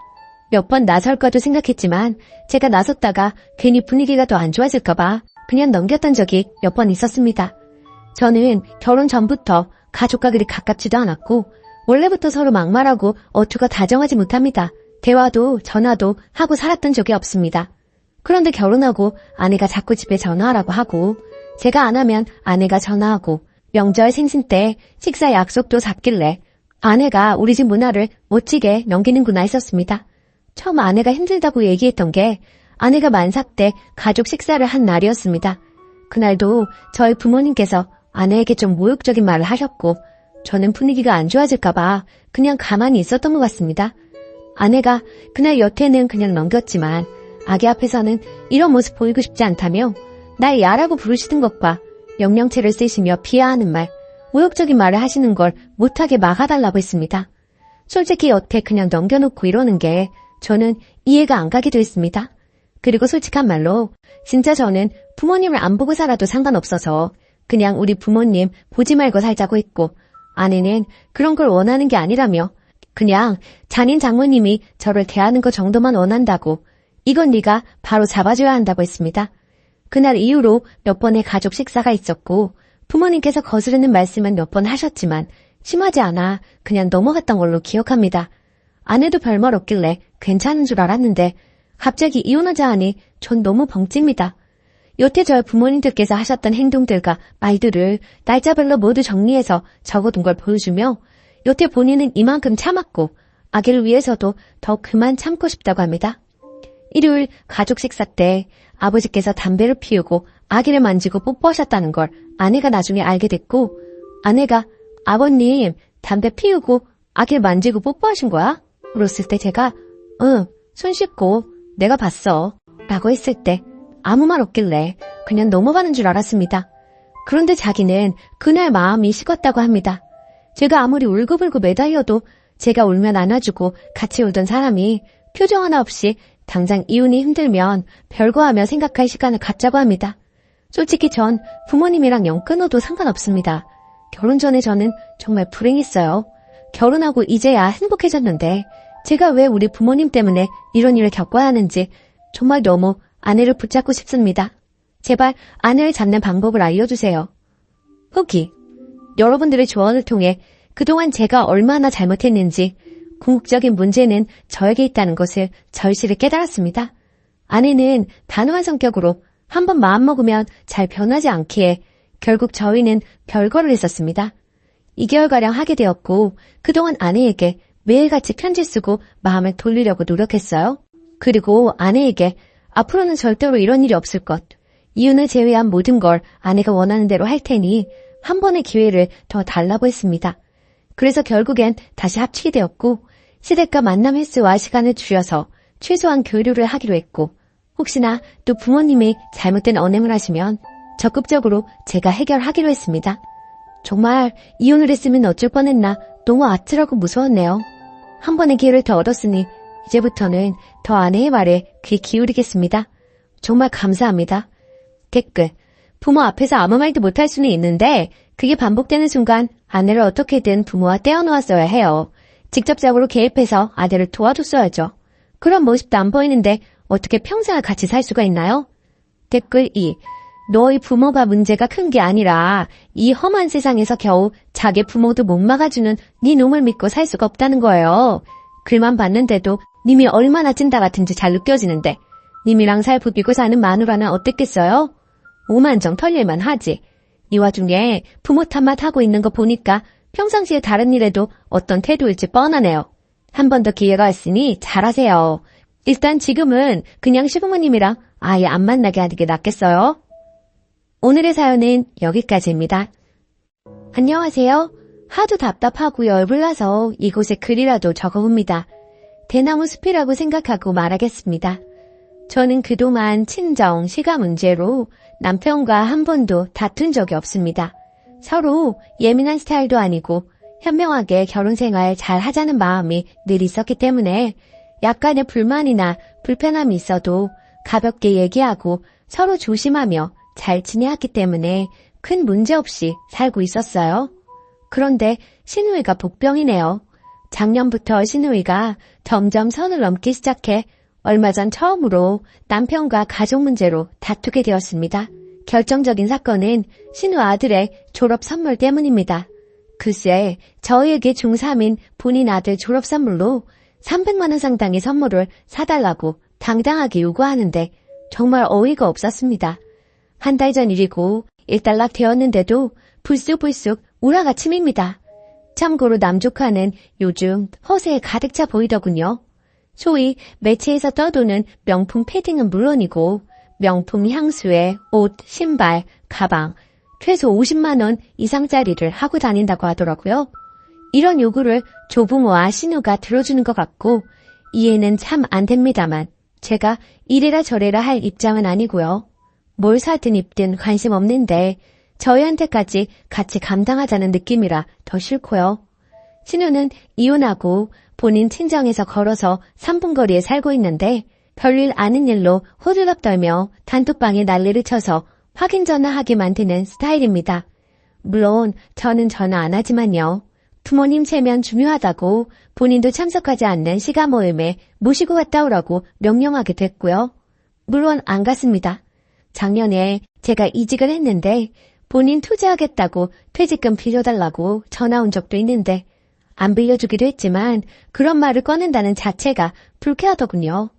몇 번 나설까도 생각했지만 제가 나섰다가 괜히 분위기가 더 안 좋아질까봐 그냥 넘겼던 적이 몇 번 있었습니다. 저는 결혼 전부터 가족과 그리 가깝지도 않았고 원래부터 서로 막말하고 어투가 다정하지 못합니다. 대화도 전화도 하고 살았던 적이 없습니다. 그런데 결혼하고 아내가 자꾸 집에 전화하라고 하고 제가 안 하면 아내가 전화하고 명절 생신 때 식사 약속도 잡길래 아내가 우리 집 문화를 멋지게 넘기는구나 했었습니다. 처음 아내가 힘들다고 얘기했던 게 아내가 만삭 때 가족 식사를 한 날이었습니다. 그날도 저희 부모님께서 아내에게 좀 모욕적인 말을 하셨고 저는 분위기가 안 좋아질까봐 그냥 가만히 있었던 것 같습니다. 아내가 그날 여태는 그냥 넘겼지만 아기 앞에서는 이런 모습 보이고 싶지 않다며 날 야라고 부르시는 것과 명령체를 쓰시며 비하하는 말, 모욕적인 말을 하시는 걸 못하게 막아달라고 했습니다. 솔직히 여태 그냥 넘겨놓고 이러는 게 저는 이해가 안 가기도 했습니다. 그리고 솔직한 말로 진짜 저는 부모님을 안 보고 살아도 상관없어서 그냥 우리 부모님 보지 말고 살자고 했고 아내는 그런 걸 원하는 게 아니라며 그냥 잔인 장모님이 저를 대하는 것 정도만 원한다고 이건 네가 바로 잡아줘야 한다고 했습니다. 그날 이후로 몇 번의 가족 식사가 있었고 부모님께서 거스르는 말씀은 몇 번 하셨지만 심하지 않아 그냥 넘어갔던 걸로 기억합니다. 아내도 별말 없길래 괜찮은 줄 알았는데 갑자기 이혼하자 하니 전 너무 벙찝니다. 여태 저희 부모님들께서 하셨던 행동들과 말들을 날짜별로 모두 정리해서 적어둔 걸 보여주며 여태 본인은 이만큼 참았고 아기를 위해서도 더 그만 참고 싶다고 합니다. 일요일 가족 식사 때 아버지께서 담배를 피우고 아기를 만지고 뽀뽀하셨다는 걸 아내가 나중에 알게 됐고 아내가 아버님 담배 피우고 아기를 만지고 뽀뽀하신 거야? 물었을 때 제가 응, 손 씻고 내가 봤어 라고 했을 때 아무 말 없길래 그냥 넘어가는 줄 알았습니다. 그런데 자기는 그날 마음이 식었다고 합니다. 제가 아무리 울고불고 매달려도 제가 울면 안아주고 같이 울던 사람이 표정 하나 없이 당장 이혼이 힘들면 별거하며 생각할 시간을 갖자고 합니다. 솔직히 전 부모님이랑 영 끊어도 상관없습니다. 결혼 전에 저는 정말 불행했어요. 결혼하고 이제야 행복해졌는데 제가 왜 우리 부모님 때문에 이런 일을 겪어야 하는지 정말 너무 아내를 붙잡고 싶습니다. 제발 아내를 잡는 방법을 알려주세요. 후기. 여러분들의 조언을 통해 그동안 제가 얼마나 잘못했는지 궁극적인 문제는 저에게 있다는 것을 절실히 깨달았습니다. 아내는 단호한 성격으로 한번 마음먹으면 잘 변하지 않기에 결국 저희는 별거를 했었습니다. 2개월가량 하게 되었고 그동안 아내에게 매일같이 편지 쓰고 마음을 돌리려고 노력했어요. 그리고 아내에게 앞으로는 절대로 이런 일이 없을 것, 이혼을 제외한 모든 걸 아내가 원하는 대로 할 테니 한 번의 기회를 더 달라고 했습니다. 그래서 결국엔 다시 합치게 되었고 시댁과 만남 횟수와 시간을 줄여서 최소한 교류를 하기로 했고 혹시나 또 부모님이 잘못된 언행을 하시면 적극적으로 제가 해결하기로 했습니다. 정말 이혼을 했으면 어쩔 뻔했나 너무 아찔하고 무서웠네요. 한 번의 기회를 더 얻었으니 이제부터는 더 아내의 말에 귀 기울이겠습니다. 정말 감사합니다. 댓글. 부모 앞에서 아무 말도 못할 수는 있는데 그게 반복되는 순간 아내를 어떻게든 부모와 떼어놓았어야 해요. 직접적으로 개입해서 아내를 도와줬어야죠. 그런 모습도 안 보이는데 어떻게 평생을 같이 살 수가 있나요? 댓글 2. 너희 부모가 문제가 큰 게 아니라 이 험한 세상에서 겨우 자기 부모도 못 막아주는 네 놈을 믿고 살 수가 없다는 거예요. 글만 봤는데도 님이 얼마나 찐따 같은지 잘 느껴지는데 님이랑 살 부비고 사는 마누라는 어땠겠어요? 오만정 털릴만 하지. 이 와중에 부모 탓만 하고 있는 거 보니까 평상시에 다른 일에도 어떤 태도일지 뻔하네요. 한 번 더 기회가 있으니 잘하세요. 일단 지금은 그냥 시부모님이랑 아예 안 만나게 하는 게 낫겠어요? 오늘의 사연은 여기까지입니다. 안녕하세요. 하도 답답하고 열불나서 이곳에 글이라도 적어봅니다. 대나무 숲이라고 생각하고 말하겠습니다. 저는 그동안 친정, 시가 문제로 남편과 한 번도 다툰 적이 없습니다. 서로 예민한 스타일도 아니고 현명하게 결혼 생활 잘 하자는 마음이 늘 있었기 때문에 약간의 불만이나 불편함이 있어도 가볍게 얘기하고 서로 조심하며 잘 지내왔기 때문에 큰 문제 없이 살고 있었어요. 그런데 신우이가 복병이네요. 작년부터 신우이가 점점 선을 넘기 시작해 얼마 전 처음으로 남편과 가족 문제로 다투게 되었습니다. 결정적인 사건은 신우 아들의 졸업 선물 때문입니다. 글쎄, 저희에게 중3인 본인 아들 졸업 선물로 300만 원 상당의 선물을 사달라고 당당하게 요구하는데 정말 어이가 없었습니다. 한 달 전 일이고 일단락 되었는데도 불쑥불쑥 우라가 치밉니다. 참고로 남조카는 요즘 허세에 가득 차 보이더군요. 소위 매체에서 떠도는 명품 패딩은 물론이고 명품 향수에 옷, 신발, 가방, 최소 50만 원 이상짜리를 하고 다닌다고 하더라고요. 이런 요구를 조부모와 신우가 들어주는 것 같고 이해는 참 안 됩니다만 제가 이래라 저래라 할 입장은 아니고요. 뭘 사든 입든 관심 없는데 저희한테까지 같이 감당하자는 느낌이라 더 싫고요. 신우는 이혼하고 본인 친정에서 걸어서 3분 거리에 살고 있는데 별일 아는 일로 호들갑 떨며 단톡방에 난리를 쳐서 확인 전화하게 만드는 스타일입니다. 물론 저는 전화 안 하지만요. 부모님 체면 중요하다고 본인도 참석하지 않는 시가 모임에 모시고 갔다 오라고 명령하게 됐고요. 물론 안 갔습니다. 작년에 제가 이직을 했는데 본인 투자하겠다고 퇴직금 빌려달라고 전화 온 적도 있는데 안 빌려주기도 했지만 그런 말을 꺼낸다는 자체가 불쾌하더군요.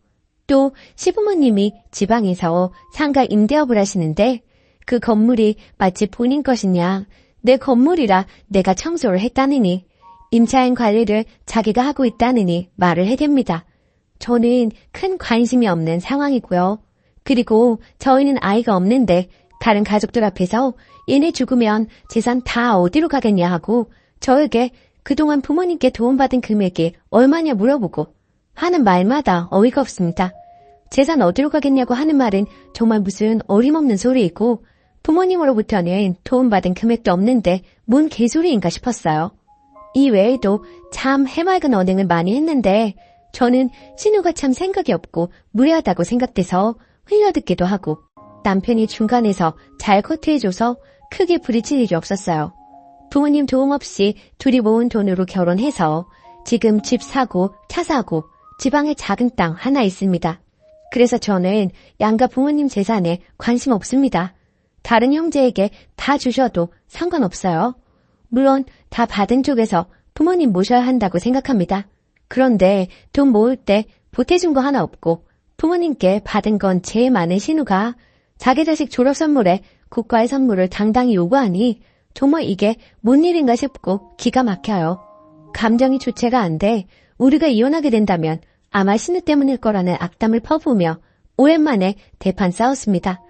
또 시부모님이 지방에서 상가 임대업을 하시는데 그 건물이 마치 본인 것이냐, 내 건물이라 내가 청소를 했다느니, 임차인 관리를 자기가 하고 있다느니 말을 해댑니다. 저는 큰 관심이 없는 상황이고요. 그리고 저희는 아이가 없는데 다른 가족들 앞에서 얘네 죽으면 재산 다 어디로 가겠냐 하고 저에게 그동안 부모님께 도움받은 금액이 얼마냐 물어보고 하는 말마다 어이가 없습니다. 재산 어디로 가겠냐고 하는 말은 정말 무슨 어림없는 소리이고 부모님으로부터는 도움받은 금액도 없는데 뭔 개소리인가 싶었어요. 이 외에도 참 해맑은 언행을 많이 했는데 저는 신우가 참 생각이 없고 무례하다고 생각돼서 흘려듣기도 하고 남편이 중간에서 잘 커트해줘서 크게 부딪힐 일이 없었어요. 부모님 도움 없이 둘이 모은 돈으로 결혼해서 지금 집 사고 차 사고 지방에 작은 땅 하나 있습니다. 그래서 저는 양가 부모님 재산에 관심 없습니다. 다른 형제에게 다 주셔도 상관없어요. 물론 다 받은 쪽에서 부모님 모셔야 한다고 생각합니다. 그런데 돈 모을 때 보태준 거 하나 없고 부모님께 받은 건 제일 많은 신우가 자기 자식 졸업 선물에 국가의 선물을 당당히 요구하니 정말 이게 뭔 일인가 싶고 기가 막혀요. 감정이 주체가 안 돼 우리가 이혼하게 된다면 아마 신우 때문일 거라는 악담을 퍼부으며 오랜만에 대판 싸웠습니다.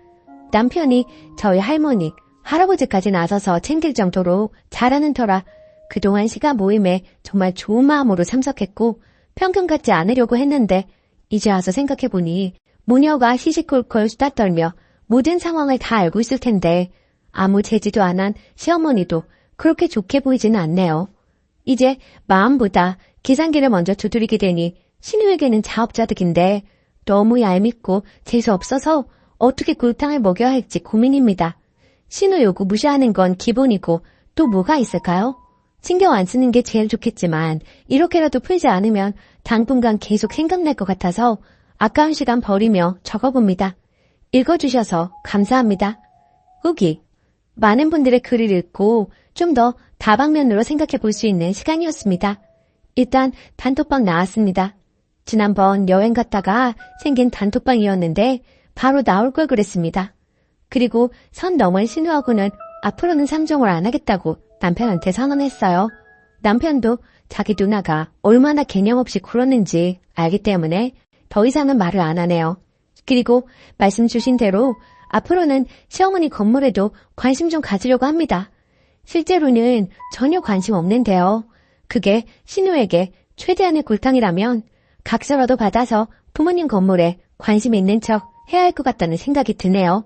남편이 저희 할머니, 할아버지까지 나서서 챙길 정도로 잘하는 터라 그동안 시가 모임에 정말 좋은 마음으로 참석했고 편견 갖지 않으려고 했는데 이제 와서 생각해보니 모녀가 시시콜콜 수다 떨며 모든 상황을 다 알고 있을 텐데 아무 제지도 안 한 시어머니도 그렇게 좋게 보이지는 않네요. 이제 마음보다 계산기를 먼저 두드리게 되니 신우에게는 자업자득인데 너무 얄밉고 재수없어서 어떻게 굴탕을 먹여야 할지 고민입니다. 신우 요구 무시하는 건 기본이고 또 뭐가 있을까요? 신경 안 쓰는 게 제일 좋겠지만 이렇게라도 풀지 않으면 당분간 계속 생각날 것 같아서 아까운 시간 버리며 적어봅니다. 읽어주셔서 감사합니다. 후기. 많은 분들의 글을 읽고 좀 더 다방면으로 생각해 볼 수 있는 시간이었습니다. 일단 단톡방 나왔습니다. 지난번 여행 갔다가 생긴 단톡방이었는데 바로 나올 걸 그랬습니다. 그리고 선 넘은 신우하고는 앞으로는 상종을 안 하겠다고 남편한테 선언했어요. 남편도 자기 누나가 얼마나 개념 없이 굴었는지 알기 때문에 더 이상은 말을 안 하네요. 그리고 말씀 주신 대로 앞으로는 시어머니 건물에도 관심 좀 가지려고 합니다. 실제로는 전혀 관심 없는데요. 그게 신우에게 최대한의 골탕이라면 각서라도 받아서 부모님 건물에 관심 있는 척 해야 할 것 같다는 생각이 드네요.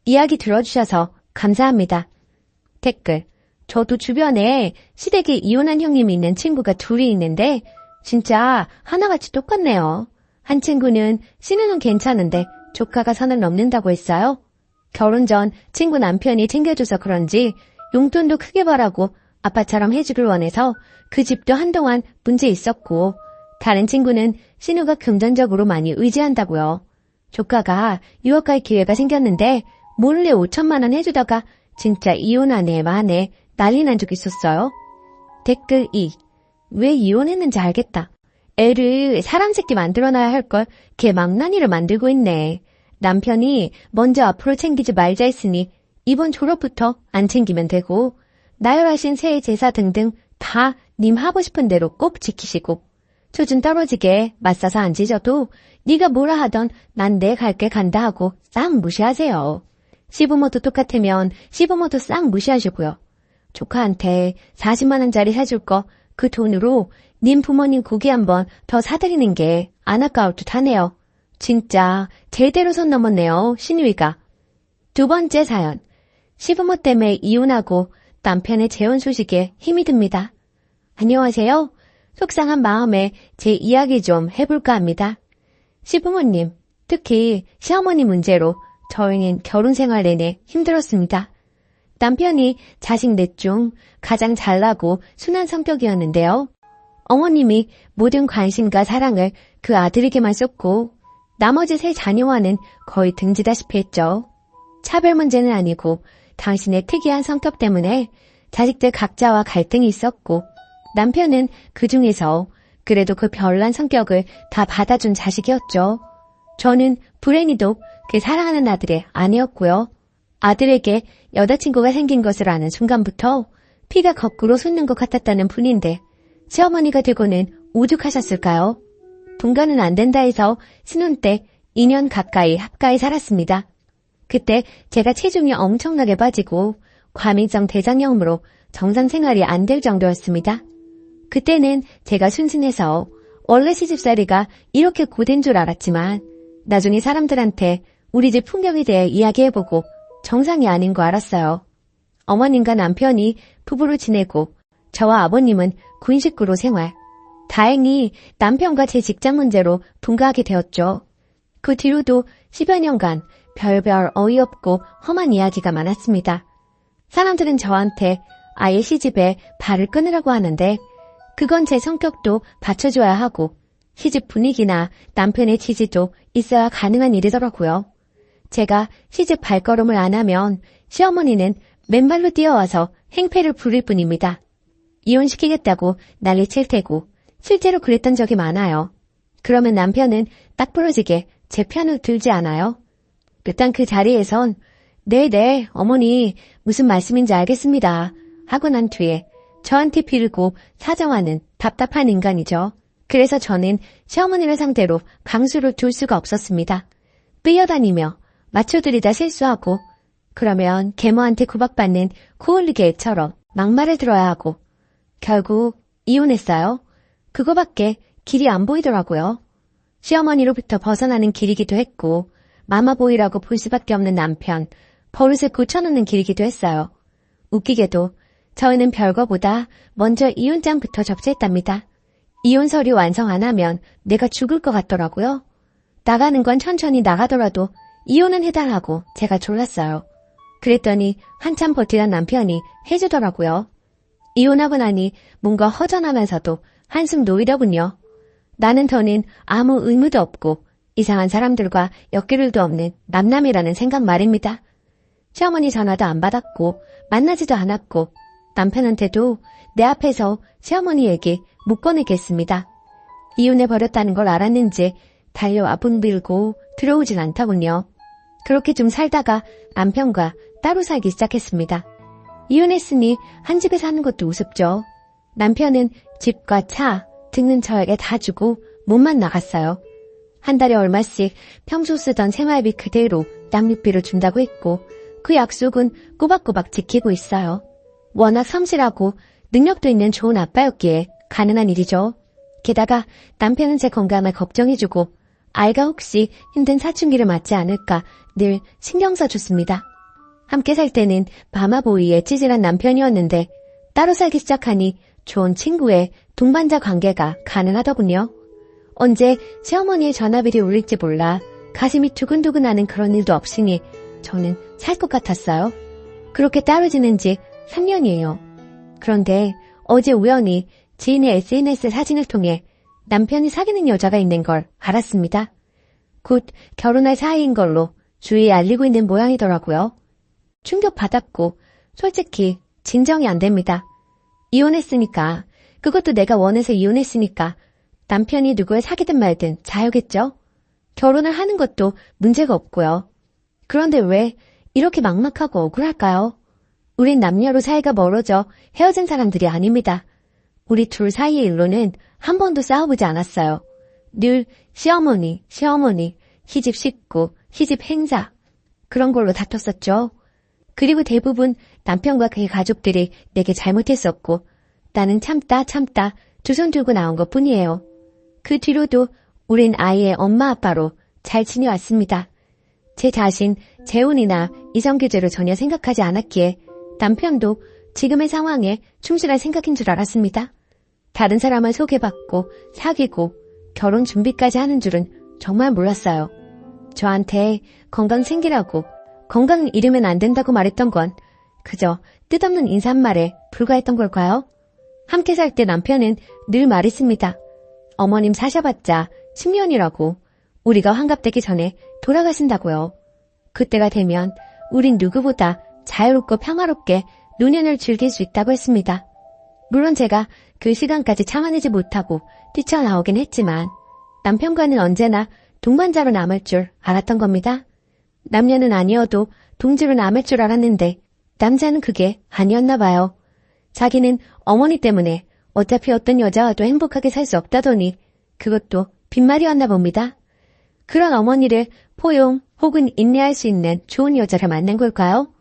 이야기 들어주셔서 감사합니다. 댓글. 저도 주변에 시댁에 이혼한 형님이 있는 친구가 둘이 있는데 진짜 하나같이 똑같네요. 한 친구는 신우는 괜찮은데 조카가 선을 넘는다고 했어요. 결혼 전 친구 남편이 챙겨줘서 그런지 용돈도 크게 벌라고 아빠처럼 해주길 원해서 그 집도 한동안 문제 있었고, 다른 친구는 신우가 금전적으로 많이 의지한다고요. 조카가 유학 갈 기회가 생겼는데 몰래 5천만 원 해주다가 진짜 이혼하네 마네 난리 난 적 있었어요. 댓글 2. 왜 이혼했는지 알겠다. 애를 사람 새끼 만들어놔야 할 걸 걔 망나니를 만들고 있네. 남편이 먼저 앞으로 챙기지 말자 했으니 이번 졸업부터 안 챙기면 되고, 나열하신 새해 제사 등등 다 님 하고 싶은 대로 꼭 지키시고, 수준 떨어지게 맞서서 안 짖어도 네가 뭐라 하던 난 내 갈 길 간다 하고 싹 무시하세요. 시부모도 똑같으면 시부모도 싹 무시하시고요. 조카한테 40만 원짜리 사줄 거 그 돈으로 님 부모님 고기 한번 더 사드리는 게 안 아까울 듯 하네요. 진짜 제대로 선 넘었네요, 신우이가. 두 번째 사연. 시부모 때문에 이혼하고 남편의 재혼 소식에 힘이 듭니다. 안녕하세요. 속상한 마음에 제 이야기 좀 해볼까 합니다. 시부모님, 특히 시어머니 문제로 저희는 결혼 생활 내내 힘들었습니다. 남편이 자식 넷 중 가장 잘나고 순한 성격이었는데요. 어머님이 모든 관심과 사랑을 그 아들에게만 쏟고 나머지 세 자녀와는 거의 등지다시피 했죠. 차별 문제는 아니고 당신의 특이한 성격 때문에 자식들 각자와 갈등이 있었고, 남편은 그 중에서 그래도 그 별난 성격을 다 받아준 자식이었죠. 저는 불행히도 그 사랑하는 아들의 아내였고요. 아들에게 여자친구가 생긴 것을 아는 순간부터 피가 거꾸로 솟는 것 같았다는 분인데 시어머니가 되고는 오죽하셨을까요? 분가는 안 된다 해서 신혼 때 2년 가까이 합가에 살았습니다. 그때 제가 체중이 엄청나게 빠지고 과민성 대장염으로 정상 생활이 안 될 정도였습니다. 그때는 제가 순진해서 원래 시집살이가 이렇게 고된 줄 알았지만 나중에 사람들한테 우리 집 풍경에 대해 이야기해보고 정상이 아닌 거 알았어요. 어머님과 남편이 부부로 지내고 저와 아버님은 군 식구로 생활. 다행히 남편과 제 직장 문제로 분가하게 되었죠. 그 뒤로도 10여 년간 별별 어이없고 험한 이야기가 많았습니다. 사람들은 저한테 아예 시집에 발을 끊으라고 하는데 그건 제 성격도 받쳐줘야 하고 시집 분위기나 남편의 지지도 있어야 가능한 일이더라고요. 제가 시집 발걸음을 안 하면 시어머니는 맨발로 뛰어와서 행패를 부릴 뿐입니다. 이혼시키겠다고 난리칠 테고 실제로 그랬던 적이 많아요. 그러면 남편은 딱 부러지게 제 편을 들지 않아요. 일단 그 자리에선 네네 어머니 무슨 말씀인지 알겠습니다 하고 난 뒤에 저한테 빌고 사정하는 답답한 인간이죠. 그래서 저는 시어머니를 상대로 강수를 둘 수가 없었습니다. 뛰어다니며 맞춰들이다 실수하고 그러면 계모한테 구박받는 코올리게 애처럼 막말을 들어야 하고 결국 이혼했어요. 그거밖에 길이 안 보이더라고요. 시어머니로부터 벗어나는 길이기도 했고 마마보이라고 볼 수밖에 없는 남편, 버릇을 고쳐놓는 길이기도 했어요. 웃기게도 저희는 별거보다 먼저 이혼장부터 접수했답니다. 이혼 서류 완성 안 하면 내가 죽을 것 같더라고요. 나가는 건 천천히 나가더라도 이혼은 해달라고 제가 졸랐어요. 그랬더니 한참 버티던 남편이 해주더라고요. 이혼하고 나니 뭔가 허전하면서도 한숨 놓이더군요. 나는 더는 아무 의무도 없고 이상한 사람들과 엮일 도 없는 남남이라는 생각 말입니다. 시어머니 전화도 안 받았고 만나지도 않았고 남편한테도 내 앞에서 시어머니 얘기 못 꺼내겠습니다. 이혼해버렸다는 걸 알았는지 달려와 붕빌고 들어오진 않더군요. 그렇게 좀 살다가 남편과 따로 살기 시작했습니다. 이혼했으니 한 집에 사는 것도 우습죠. 남편은 집과 차, 듣는 저에게 다 주고 몸만 나갔어요. 한 달에 얼마씩 평소 쓰던 생활비 그대로 양육비를 준다고 했고 그 약속은 꼬박꼬박 지키고 있어요. 워낙 성실하고 능력도 있는 좋은 아빠였기에 가능한 일이죠. 게다가 남편은 제 건강을 걱정해주고 아이가 혹시 힘든 사춘기를 맞지 않을까 늘 신경 써줬습니다. 함께 살 때는 마마보이의 찌질한 남편이었는데 따로 살기 시작하니 좋은 친구의 동반자 관계가 가능하더군요. 언제 시어머니의 전화벨이 울릴지 몰라 가슴이 두근두근하는 그런 일도 없으니 저는 살 것 같았어요. 그렇게 따로 지낸 지 3년이에요. 그런데 어제 우연히 지인의 SNS 사진을 통해 남편이 사귀는 여자가 있는 걸 알았습니다. 곧 결혼할 사이인 걸로 주위에 알리고 있는 모양이더라고요. 충격받았고 솔직히 진정이 안 됩니다. 이혼했으니까, 그것도 내가 원해서 이혼했으니까 남편이 누구를 사귀든 말든 자유겠죠? 결혼을 하는 것도 문제가 없고요. 그런데 왜 이렇게 막막하고 억울할까요? 우린 남녀로 사이가 멀어져 헤어진 사람들이 아닙니다. 우리 둘 사이의 일로는 한 번도 싸워보지 않았어요. 늘 시어머니, 시집 식구, 시집 행사 그런 걸로 다퉜었죠. 그리고 대부분 남편과 그의 가족들이 내게 잘못했었고 나는 참다 두 손 들고 나온 것뿐이에요. 그 뒤로도 우린 아이의 엄마 아빠로 잘 지내왔습니다. 제 자신, 재혼이나 이성교제로 전혀 생각하지 않았기에 남편도 지금의 상황에 충실할 생각인 줄 알았습니다. 다른 사람을 소개받고 사귀고 결혼 준비까지 하는 줄은 정말 몰랐어요. 저한테 건강 챙기라고 건강 잃으면 안 된다고 말했던 건 그저 뜻없는 인사말에 불과했던 걸까요? 함께 살 때 남편은 늘 말했습니다. 어머님 사셔봤자 10년이라고 우리가 환갑되기 전에 돌아가신다고요. 그때가 되면 우린 누구보다 자유롭고 평화롭게 노년을 즐길 수 있다고 했습니다. 물론 제가 그 시간까지 참아내지 못하고 뛰쳐나오긴 했지만 남편과는 언제나 동반자로 남을 줄 알았던 겁니다. 남녀는 아니어도 동지로 남을 줄 알았는데 남자는 그게 아니었나 봐요. 자기는 어머니 때문에 어차피 어떤 여자와도 행복하게 살 수 없다더니 그것도 빈말이었나 봅니다. 그런 어머니를 포용 혹은 인내할 수 있는 좋은 여자를 만난 걸까요?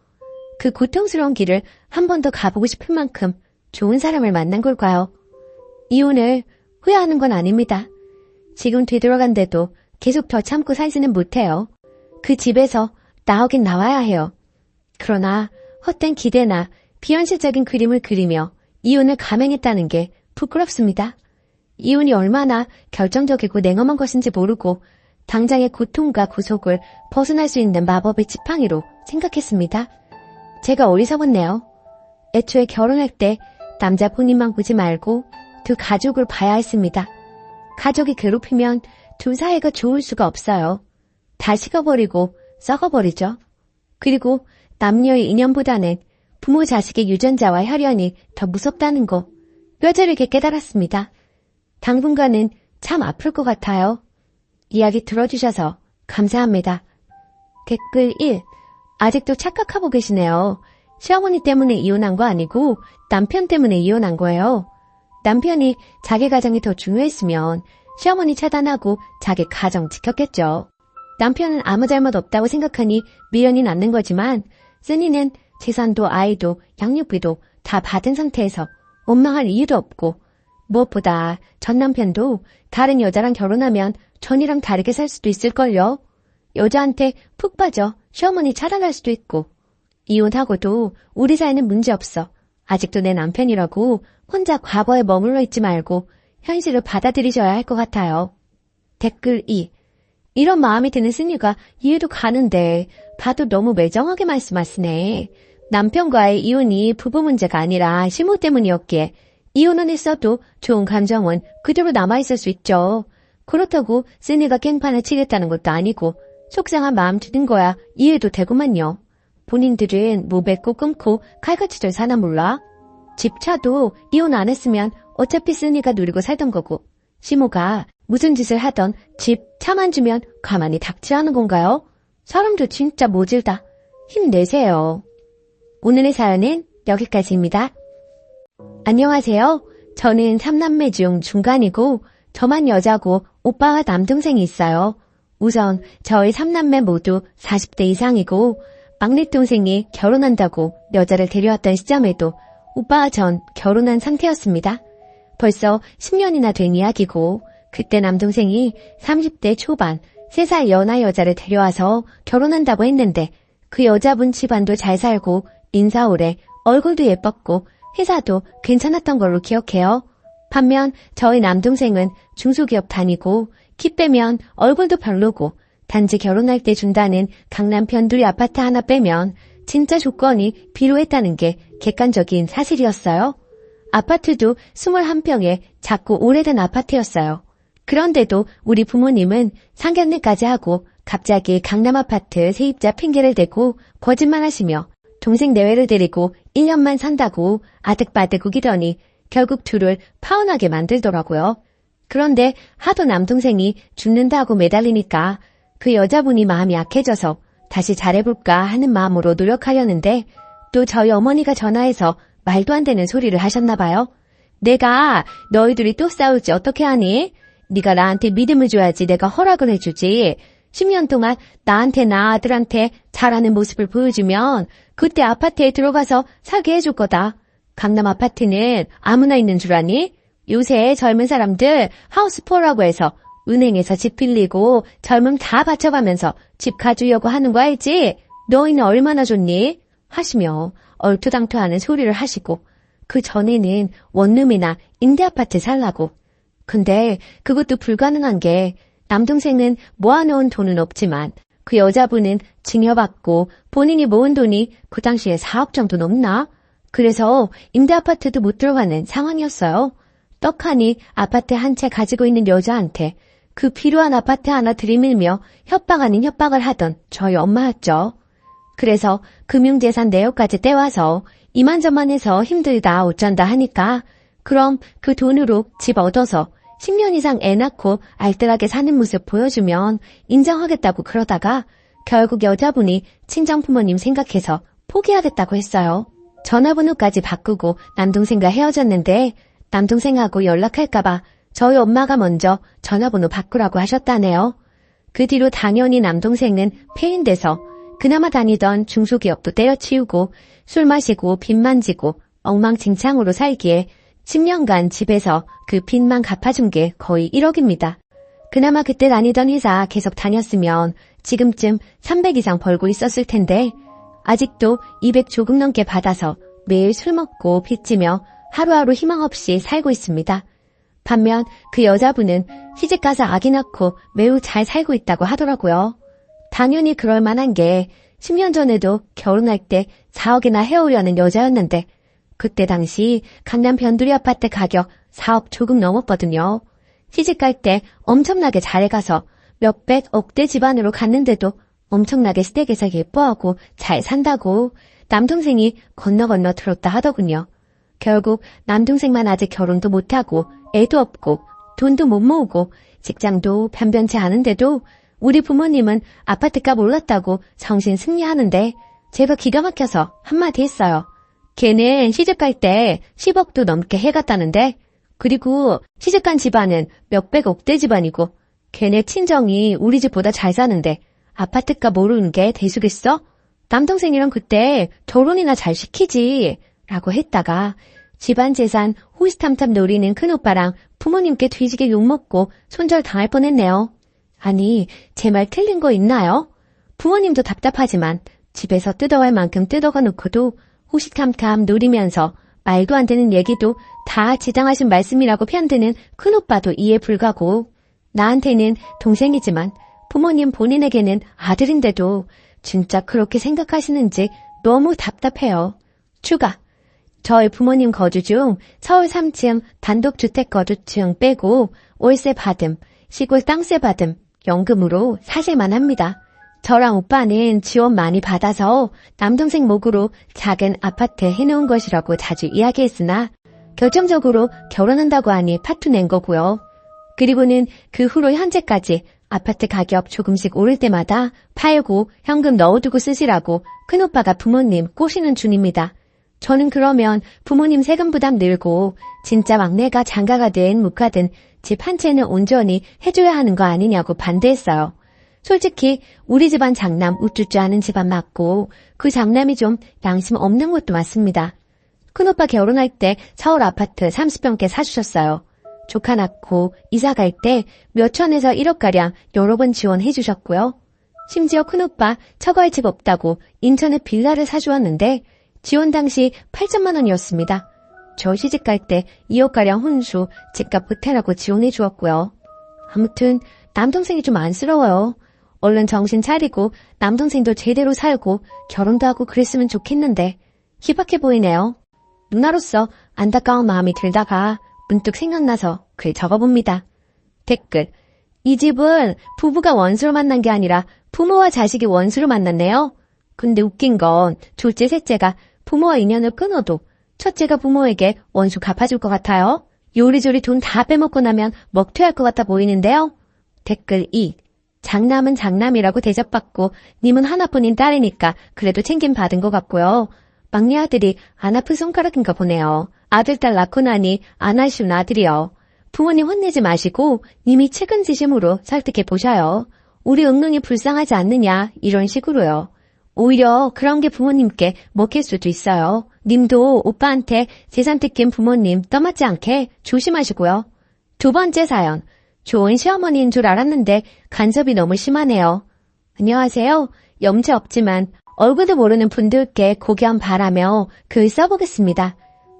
그 고통스러운 길을 한 번 더 가보고 싶을 만큼 좋은 사람을 만난 걸까요? 이혼을 후회하는 건 아닙니다. 지금 뒤돌아간데도 계속 더 참고 살지는 못해요. 그 집에서 나오긴 나와야 해요. 그러나 헛된 기대나 비현실적인 그림을 그리며 이혼을 감행했다는 게 부끄럽습니다. 이혼이 얼마나 결정적이고 냉엄한 것인지 모르고 당장의 고통과 구속을 벗어날 수 있는 마법의 지팡이로 생각했습니다. 제가 어리석었네요. 애초에 결혼할 때 남자 본인만 보지 말고 두 가족을 봐야 했습니다. 가족이 괴롭히면 두 사이가 좋을 수가 없어요. 다 식어버리고 썩어버리죠. 그리고 남녀의 인연보다는 부모 자식의 유전자와 혈연이 더 무섭다는 거 뼈저리게 깨달았습니다. 당분간은 참 아플 것 같아요. 이야기 들어주셔서 감사합니다. 댓글 1. 아직도 착각하고 계시네요. 시어머니 때문에 이혼한 거 아니고 남편 때문에 이혼한 거예요. 남편이 자기 가정이 더 중요했으면 시어머니 차단하고 자기 가정 지켰겠죠. 남편은 아무 잘못 없다고 생각하니 미련이 남는 거지만 쓰니는 재산도 아이도 양육비도 다 받은 상태에서 원망할 이유도 없고 무엇보다 전 남편도 다른 여자랑 결혼하면 전이랑 다르게 살 수도 있을걸요. 여자한테 푹 빠져 시어머니 차단할 수도 있고 이혼하고도 우리 사이는 문제없어. 아직도 내 남편이라고 혼자 과거에 머물러 있지 말고 현실을 받아들이셔야 할 것 같아요. 댓글 2. 이런 마음이 드는 쓰니가 이해도 가는데 봐도 너무 매정하게 말씀하시네. 남편과의 이혼이 부부 문제가 아니라 시모 때문이었기에 이혼은 했어도 좋은 감정은 그대로 남아있을 수 있죠. 그렇다고 쓰니가 깽판을 치겠다는 것도 아니고 속상한 마음 드는 거야 이해도 되구만요. 본인들은 뭐 맺고 끊고 칼같이들 사나 몰라? 집차도 이혼 안 했으면 어차피 쓰니가 누리고 살던 거고 시모가 무슨 짓을 하던 집 차만 주면 가만히 닥치 하는 건가요? 사람도 진짜 모질다. 힘내세요. 오늘의 사연은 여기까지입니다. 안녕하세요. 저는 3남매 중 중간이고 저만 여자고 오빠와 남동생이 있어요. 우선 저희 3남매 모두 40대 이상이고 막내 동생이 결혼한다고 여자를 데려왔던 시점에도 오빠와 전 결혼한 상태였습니다. 벌써 10년이나 된 이야기고 그때 남동생이 30대 초반 3살 연하 여자를 데려와서 결혼한다고 했는데 그 여자분 집안도 잘 살고 인사 오래 얼굴도 예뻤고 회사도 괜찮았던 걸로 기억해요. 반면 저희 남동생은 중소기업 다니고 키 빼면 얼굴도 별로고 단지 결혼할 때 준다는 강남 변두리 아파트 하나 빼면 진짜 조건이 비로했다는 게 객관적인 사실이었어요. 아파트도 21평에 작고 오래된 아파트였어요. 그런데도 우리 부모님은 상견례까지 하고 갑자기 강남 아파트 세입자 핑계를 대고 거짓말하시며 동생 내외를 데리고 1년만 산다고 아득바득 우기더니 결국 둘을 파혼하게 만들더라고요. 그런데 하도 남동생이 죽는다고 매달리니까 그 여자분이 마음이 약해져서 다시 잘해볼까 하는 마음으로 노력하려는데 또 저희 어머니가 전화해서 말도 안 되는 소리를 하셨나 봐요. 내가 너희들이 또 싸울지 어떻게 하니? 네가 나한테 믿음을 줘야지 내가 허락을 해주지. 10년 동안 나한테나 아들한테 잘하는 모습을 보여주면 그때 아파트에 들어가서 사게 해줄 거다. 강남 아파트는 아무나 있는 줄 아니? 요새 젊은 사람들 하우스포라고 해서 은행에서 집 빌리고 젊음 다 바쳐가면서 집 가주려고 하는 거 알지? 너희는 얼마나 좋니? 하시며 얼토당토하는 소리를 하시고 그 전에는 원룸이나 임대아파트 살라고. 근데 그것도 불가능한 게 남동생은 모아놓은 돈은 없지만 그 여자분은 증여받고 본인이 모은 돈이 그 당시에 4억 정도 넘나? 그래서 임대아파트도 못 들어가는 상황이었어요. 떡하니 아파트 한 채 가지고 있는 여자한테 그 필요한 아파트 하나 들이밀며 협박 아닌 협박을 하던 저희 엄마였죠. 그래서 금융재산 내역까지 떼와서 이만저만 해서 힘들다 어쩐다 하니까 그럼 그 돈으로 집 얻어서 10년 이상 애 낳고 알뜰하게 사는 모습 보여주면 인정하겠다고 그러다가 결국 여자분이 친정부모님 생각해서 포기하겠다고 했어요. 전화번호까지 바꾸고 남동생과 헤어졌는데 남동생하고 연락할까봐 저희 엄마가 먼저 전화번호 바꾸라고 하셨다네요. 그 뒤로 당연히 남동생은 폐인돼서 그나마 다니던 중소기업도 때려치우고 술 마시고 빚만 지고 엉망진창으로 살기에 10년간 집에서 그 빚만 갚아준 게 거의 1억입니다. 그나마 그때 다니던 회사 계속 다녔으면 지금쯤 300 이상 벌고 있었을 텐데 아직도 200 조금 넘게 받아서 매일 술 먹고 빚지며 하루하루 희망 없이 살고 있습니다. 반면 그 여자분은 시집가서 아기 낳고 매우 잘 살고 있다고 하더라고요. 당연히 그럴 만한 게 10년 전에도 결혼할 때 4억이나 해오려는 여자였는데 그때 당시 강남 변두리 아파트 가격 4억 조금 넘었거든요. 시집갈 때 엄청나게 잘해가서 몇백 억대 집안으로 갔는데도 엄청나게 시댁에서 예뻐하고 잘 산다고 남동생이 건너 들었다 하더군요. 결국 남동생만 아직 결혼도 못하고 애도 없고 돈도 못 모으고 직장도 변변치 않은데도 우리 부모님은 아파트값 올랐다고 정신 승리하는데 제가 기가 막혀서 한마디 했어요. 걔는 시집갈 때 10억도 넘게 해갔다는데 그리고 시집간 집안은 몇백 억대 집안이고 걔네 친정이 우리 집보다 잘 사는데 아파트값 모르는 게 대수겠어? 남동생이랑 그때 결혼이나 잘 시키지 라고 했다가 집안 재산 호시탐탐 노리는 큰오빠랑 부모님께 뒤지게 욕먹고 손절 당할 뻔했네요. 아니 제 말 틀린 거 있나요? 부모님도 답답하지만 집에서 뜯어갈 만큼 뜯어가 놓고도 호시탐탐 노리면서 말도 안 되는 얘기도 다 지당하신 말씀이라고 편드는 큰오빠도 이해 불가고 나한테는 동생이지만 부모님 본인에게는 아들인데도 진짜 그렇게 생각하시는지 너무 답답해요. 추가. 저희 부모님 거주 중 서울 3층 단독주택 거주 중 빼고 월세 받음, 시골 땅세 받음, 연금으로 사실만 합니다. 저랑 오빠는 지원 많이 받아서 남동생 목으로 작은 아파트 해놓은 것이라고 자주 이야기했으나 결정적으로 결혼한다고 하니 파투 낸 거고요. 그리고는 그 후로 현재까지 아파트 가격 조금씩 오를 때마다 팔고 현금 넣어두고 쓰시라고 큰오빠가 부모님 꼬시는 중입니다. 저는 그러면 부모님 세금 부담 늘고 진짜 막내가 장가가 된 못 가든 집 한 채는 온전히 해줘야 하는 거 아니냐고 반대했어요. 솔직히 우리 집안 장남 우쭈쭈 하는 집안 맞고 그 장남이 좀 양심 없는 것도 맞습니다. 큰오빠 결혼할 때 서울 아파트 30평대 사주셨어요. 조카 낳고 이사 갈 때 몇천에서 1억가량 여러 번 지원해 주셨고요. 심지어 큰오빠 처가할 집 없다고 인천에 빌라를 사주었는데 지원 당시 8천만 원이었습니다. 저 시집갈 때 2억가량 혼수, 집값 보태라고 지원해 주었고요. 아무튼 남동생이 좀 안쓰러워요. 얼른 정신 차리고 남동생도 제대로 살고 결혼도 하고 그랬으면 좋겠는데 희박해 보이네요. 누나로서 안타까운 마음이 들다가 문득 생각나서 글 적어봅니다. 댓글: 이 집은 부부가 원수로 만난 게 아니라 부모와 자식이 원수로 만났네요. 근데 웃긴 건 둘째, 셋째가 부모와 인연을 끊어도 첫째가 부모에게 원수 갚아줄 것 같아요. 요리조리 돈 다 빼먹고 나면 먹튀할 것 같아 보이는데요. 댓글 2: 장남은 장남이라고 대접받고 님은 하나뿐인 딸이니까 그래도 챙김 받은 것 같고요. 막내 아들이 안 아픈 손가락인가 보네요. 아들, 딸 낳고 나니 안 아쉬운 아들이요. 부모님 혼내지 마시고 님이 측은지심으로 설득해 보셔요. 우리 응능이 불쌍하지 않느냐 이런 식으로요. 오히려 그런 게 부모님께 먹힐 수도 있어요. 님도 오빠한테 재산 뜯긴 부모님 떠맡지 않게 조심하시고요. 두 번째 사연. 좋은 시어머니인 줄 알았는데 간섭이 너무 심하네요. 안녕하세요. 염치 없지만 얼굴도 모르는 분들께 고견 바라며 글 써보겠습니다.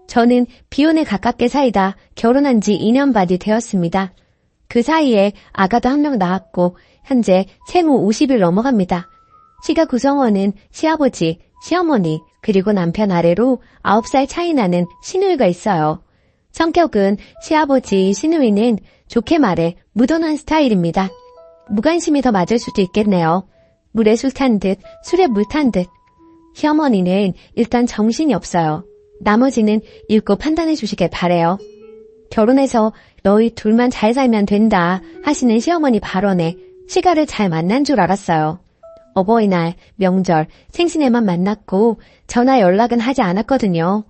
저는 비혼에 가깝게 살다 결혼한 지 2년 반이 되었습니다. 그 사이에 아가도 한 명 낳았고 현재 생후 50일 넘어갑니다. 시가 구성원은 시아버지, 시어머니, 그리고 남편 아래로 9살 차이 나는 시누이가 있어요. 성격은 시아버지, 시누이는 좋게 말해 무던한 스타일입니다. 무관심이 더 맞을 수도 있겠네요. 물에 술 탄 듯, 술에 물 탄 듯. 시어머니는 일단 정신이 없어요. 나머지는 읽고 판단해 주시길 바래요. 결혼해서 너희 둘만 잘 살면 된다 하시는 시어머니 발언에 시가를 잘 만난 줄 알았어요. 어버이날, 명절, 생신에만 만났고 전화 연락은 하지 않았거든요.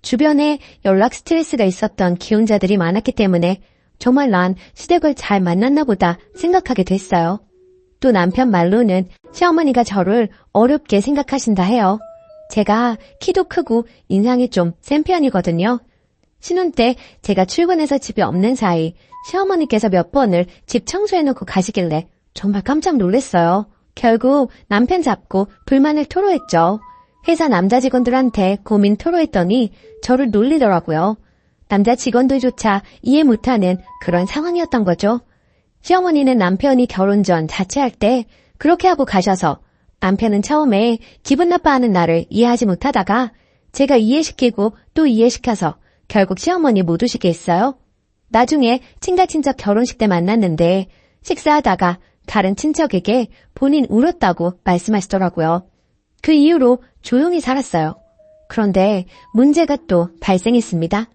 주변에 연락 스트레스가 있었던 기혼자들이 많았기 때문에 정말 난 시댁을 잘 만났나 보다 생각하게 됐어요. 또 남편 말로는 시어머니가 저를 어렵게 생각하신다 해요. 제가 키도 크고 인상이 좀 센 편이거든요. 신혼 때 제가 출근해서 집에 없는 사이 시어머니께서 몇 번을 집 청소해놓고 가시길래 정말 깜짝 놀랐어요. 결국 남편 잡고 불만을 토로했죠. 회사 남자 직원들한테 고민 토로했더니 저를 놀리더라고요. 남자 직원들조차 이해 못하는 그런 상황이었던 거죠. 시어머니는 남편이 결혼 전 자취할 때 그렇게 하고 가셔서 남편은 처음에 기분 나빠하는 나를 이해하지 못하다가 제가 이해시키고 또 이해시켜서 결국 시어머니 못 오시게 했어요. 나중에 친가친척 결혼식 때 만났는데 식사하다가 다른 친척에게 본인 울었다고 말씀하시더라고요. 그 이후로 조용히 살았어요. 그런데 문제가 또 발생했습니다.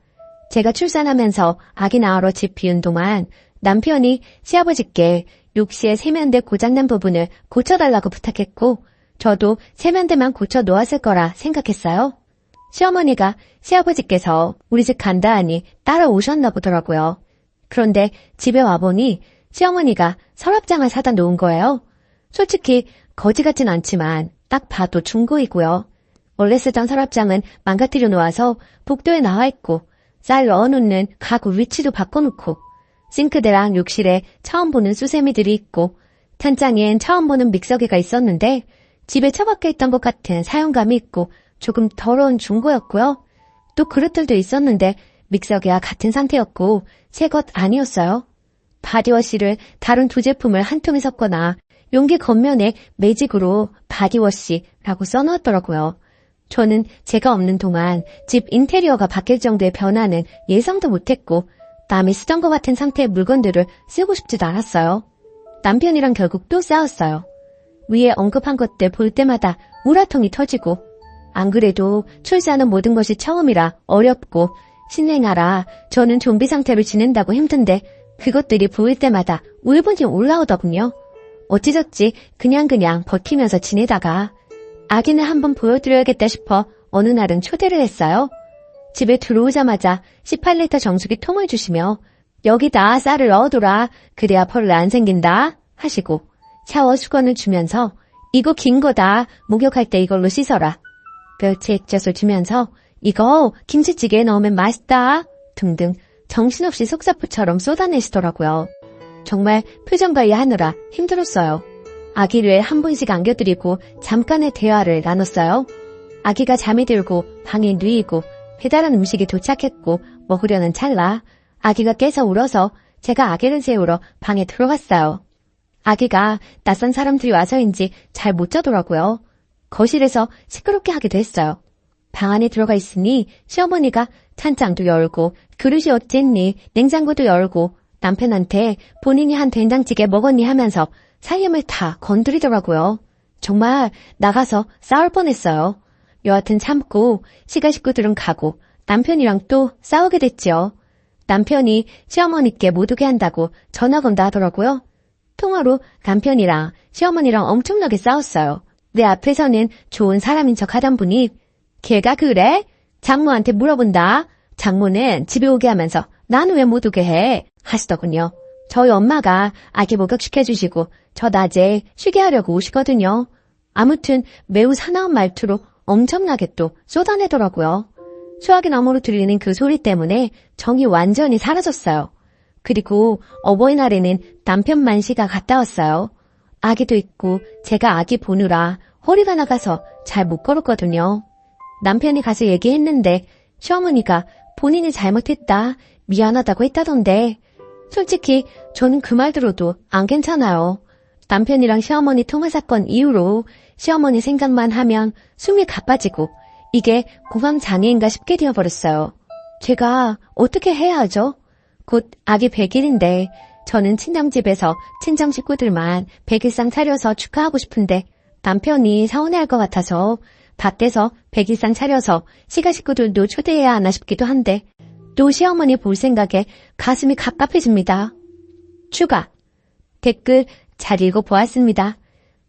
제가 출산하면서 아기 낳으러 집 비운 동안 남편이 시아버지께 욕실에 세면대 고장난 부분을 고쳐달라고 부탁했고 저도 세면대만 고쳐 놓았을 거라 생각했어요. 시어머니가 시아버지께서 우리 집 간다 하니 따라오셨나 보더라고요. 그런데 집에 와보니 시어머니가 서랍장을 사다 놓은 거예요. 솔직히 거지 같진 않지만 딱 봐도 중고이고요. 원래 쓰던 서랍장은 망가뜨려 놓아서 복도에 나와 있고 쌀 넣어놓는 가구 위치도 바꿔놓고 싱크대랑 욕실에 처음 보는 수세미들이 있고 찬장엔 처음 보는 믹서기가 있었는데 집에 처박혀 있던 것 같은 사용감이 있고 조금 더러운 중고였고요. 또 그릇들도 있었는데 믹서기와 같은 상태였고 새 것 아니었어요. 바디워시를 다른 두 제품을 한 통에 섞거나 용기 겉면에 매직으로 바디워시라고 써놓았더라고요. 저는 제가 없는 동안 집 인테리어가 바뀔 정도의 변화는 예상도 못했고 남이 쓰던 것 같은 상태의 물건들을 쓰고 싶지도 않았어요. 남편이랑 결국 또 싸웠어요. 위에 언급한 것들 볼 때마다 우라통이 터지고 안 그래도 출산은 모든 것이 처음이라 어렵고 신생아라 저는 좀비 상태로 지낸다고 힘든데 그것들이 보일 때마다 울분이 올라오더군요. 어찌저찌 그냥 버티면서 지내다가 아기는 한번 보여드려야겠다 싶어 어느 날은 초대를 했어요. 집에 들어오자마자 18리터 정수기 통을 주시며 여기다 쌀을 넣어둬라. 그래야 벌레 안 생긴다 하시고 샤워 수건을 주면서 이거 긴 거다. 목욕할 때 이걸로 씻어라. 멸치 액젓을 주면서 이거 김치찌개에 넣으면 맛있다 등등 정신없이 속사포처럼 쏟아내시더라고요. 정말 표정 관리하느라 힘들었어요. 아기를 한 번씩 안겨드리고 잠깐의 대화를 나눴어요. 아기가 잠이 들고 방에 누이고 배달한 음식이 도착했고 먹으려는 찰나 아기가 깨서 울어서 제가 아기를 재우러 방에 들어갔어요. 아기가 낯선 사람들이 와서인지 잘 못 자더라고요. 거실에서 시끄럽게 하기도 했어요. 방 안에 들어가 있으니 시어머니가 찬장도 열고 그릇이 어쨌니 냉장고도 열고 남편한테 본인이 한 된장찌개 먹었니 하면서 살림을 다 건드리더라고요. 정말 나가서 싸울 뻔했어요. 여하튼 참고 시가 식구들은 가고 남편이랑 또 싸우게 됐지요. 남편이 시어머니께 못 오게 한다고 전화 건다 하더라고요. 통화로 남편이랑 시어머니랑 엄청나게 싸웠어요. 내 앞에서는 좋은 사람인 척 하던 분이 걔가 그래? 장모한테 물어본다. 장모는 집에 오게 하면서 나는 왜 못 오게 해? 하시더군요. 저희 엄마가 아기 목욕시켜주시고 저 낮에 쉬게 하려고 오시거든요. 아무튼 매우 사나운 말투로 엄청나게 또 쏟아내더라고요. 수화기 너머로 들리는 그 소리 때문에 정이 완전히 사라졌어요. 그리고 어버이날에는 남편 만시가 갔다 왔어요. 아기도 있고 제가 아기 보느라 허리가 나가서 잘 못 걸었거든요. 남편이 가서 얘기했는데 시어머니가 본인이 잘못했다, 미안하다고 했다던데 솔직히 저는 그 말 들어도 안 괜찮아요. 남편이랑 시어머니 통화 사건 이후로 시어머니 생각만 하면 숨이 가빠지고 이게 공황장애인가 싶게 되어버렸어요. 제가 어떻게 해야 하죠? 곧 아기 100일인데 저는 친정집에서 친정 식구들만 100일상 차려서 축하하고 싶은데 남편이 서운해할 것 같아서 밭에서 100일상 차려서 시가 식구들도 초대해야 하나 싶기도 한데 또 시어머니 볼 생각에 가슴이 갑갑해집니다. 추가 댓글 잘 읽어보았습니다.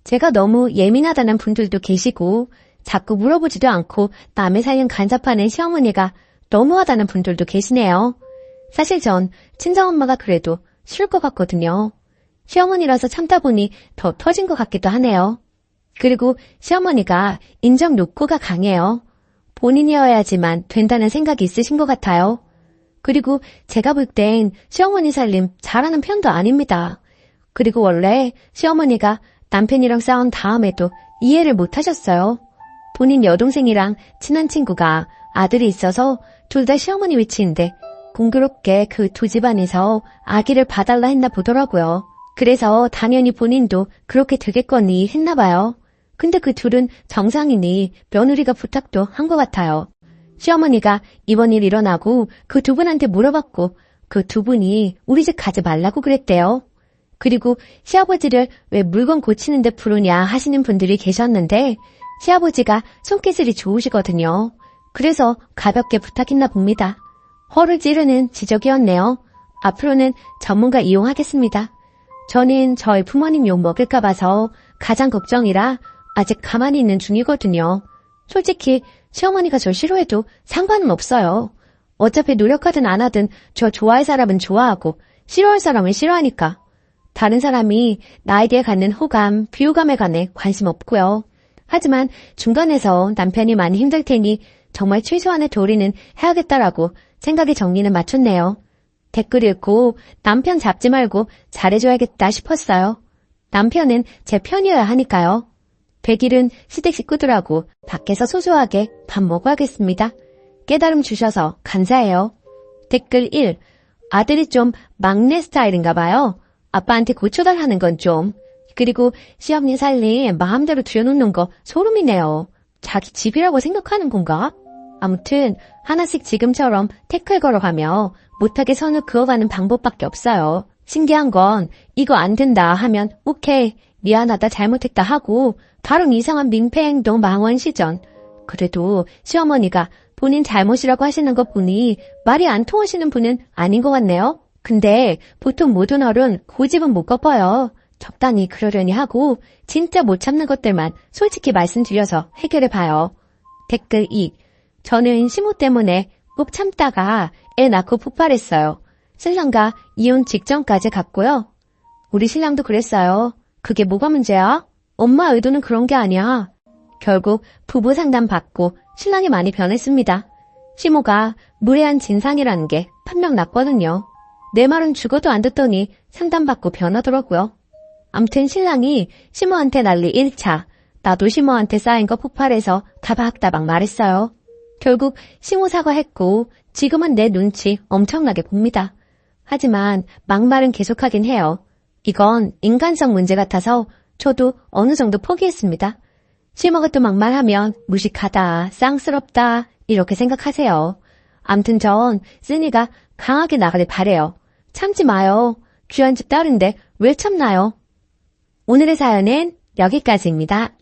제가 너무 예민하다는 분들도 계시고 자꾸 물어보지도 않고 남의 살림 간섭하는 시어머니가 너무하다는 분들도 계시네요. 사실 전 친정엄마가 그래도 싫을 것 같거든요. 시어머니라서 참다 보니 더 터진 것 같기도 하네요. 그리고 시어머니가 인정 욕구가 강해요. 본인이어야지만 된다는 생각이 있으신 것 같아요. 그리고 제가 볼 땐 시어머니 살림 잘하는 편도 아닙니다. 그리고 원래 시어머니가 남편이랑 싸운 다음에도 이해를 못 하셨어요. 본인 여동생이랑 친한 친구가 아들이 있어서 둘 다 시어머니 위치인데 공교롭게 그 두 집안에서 아기를 봐달라 했나 보더라고요. 그래서 당연히 본인도 그렇게 되겠거니 했나 봐요. 근데 그 둘은 정상이니 며느리가 부탁도 한 것 같아요. 시어머니가 이번 일 일어나고 그 두 분한테 물어봤고 그 두 분이 우리 집 가지 말라고 그랬대요. 그리고 시아버지를 왜 물건 고치는데 부르냐 하시는 분들이 계셨는데 시아버지가 손기술이 좋으시거든요. 그래서 가볍게 부탁했나 봅니다. 허를 찌르는 지적이었네요. 앞으로는 전문가 이용하겠습니다. 저는 저희 부모님 욕 먹을까 봐서 가장 걱정이라 아직 가만히 있는 중이거든요. 솔직히 시어머니가 저 싫어해도 상관은 없어요. 어차피 노력하든 안 하든 저 좋아할 사람은 좋아하고 싫어할 사람은 싫어하니까. 다른 사람이 나에 대해 갖는 호감, 비호감에 관해 관심 없고요. 하지만 중간에서 남편이 많이 힘들 테니 정말 최소한의 도리는 해야겠다라고 생각의 정리는 맞췄네요. 댓글 읽고 남편 잡지 말고 잘해줘야겠다 싶었어요. 남편은 제 편이어야 하니까요. 100일은 시댁 식구들하고 밖에서 소소하게 밥 먹어야겠습니다. 깨달음 주셔서 감사해요. 댓글 1. 아들이 좀 막내 스타일인가 봐요. 아빠한테 고초달하는 건 좀. 그리고 시어머니 살림 마음대로 들여놓는 거 소름이네요. 자기 집이라고 생각하는 건가? 아무튼 하나씩 지금처럼 태클 걸어가며 못하게 선을 그어가는 방법밖에 없어요. 신기한 건 이거 안 된다 하면 오케이, 미안하다, 잘못했다 하고 다른 이상한 민폐 행동 망원 시전. 그래도 시어머니가 본인 잘못이라고 하시는 거 보니 말이 안 통하시는 분은 아닌 것 같네요. 근데 보통 모든 어른 고집은 못 꺾어요. 적당히 그러려니 하고 진짜 못 참는 것들만 솔직히 말씀드려서 해결해봐요. 댓글 2. 저는 시모 때문에 꼭 참다가 애 낳고 폭발했어요. 신랑과 이혼 직전까지 갔고요. 우리 신랑도 그랬어요. 그게 뭐가 문제야? 엄마 의도는 그런 게 아니야. 결국 부부 상담 받고 신랑이 많이 변했습니다. 시모가 무례한 진상이라는 게 판명 났거든요. 내 말은 죽어도 안 듣더니 상담받고 변하더라고요. 암튼 신랑이 시모한테 난리 1차, 나도 시모한테 쌓인 거 폭발해서 다박다박 말했어요. 결국 시모 사과했고 지금은 내 눈치 엄청나게 봅니다. 하지만 막말은 계속하긴 해요. 이건 인간성 문제 같아서 저도 어느 정도 포기했습니다. 시모가 또 막말하면 무식하다, 쌍스럽다 이렇게 생각하세요. 암튼 전 쓰니가 강하게 나가길 바래요. 참지 마요. 귀한 집 딸인데 왜 참나요? 오늘의 사연은 여기까지입니다.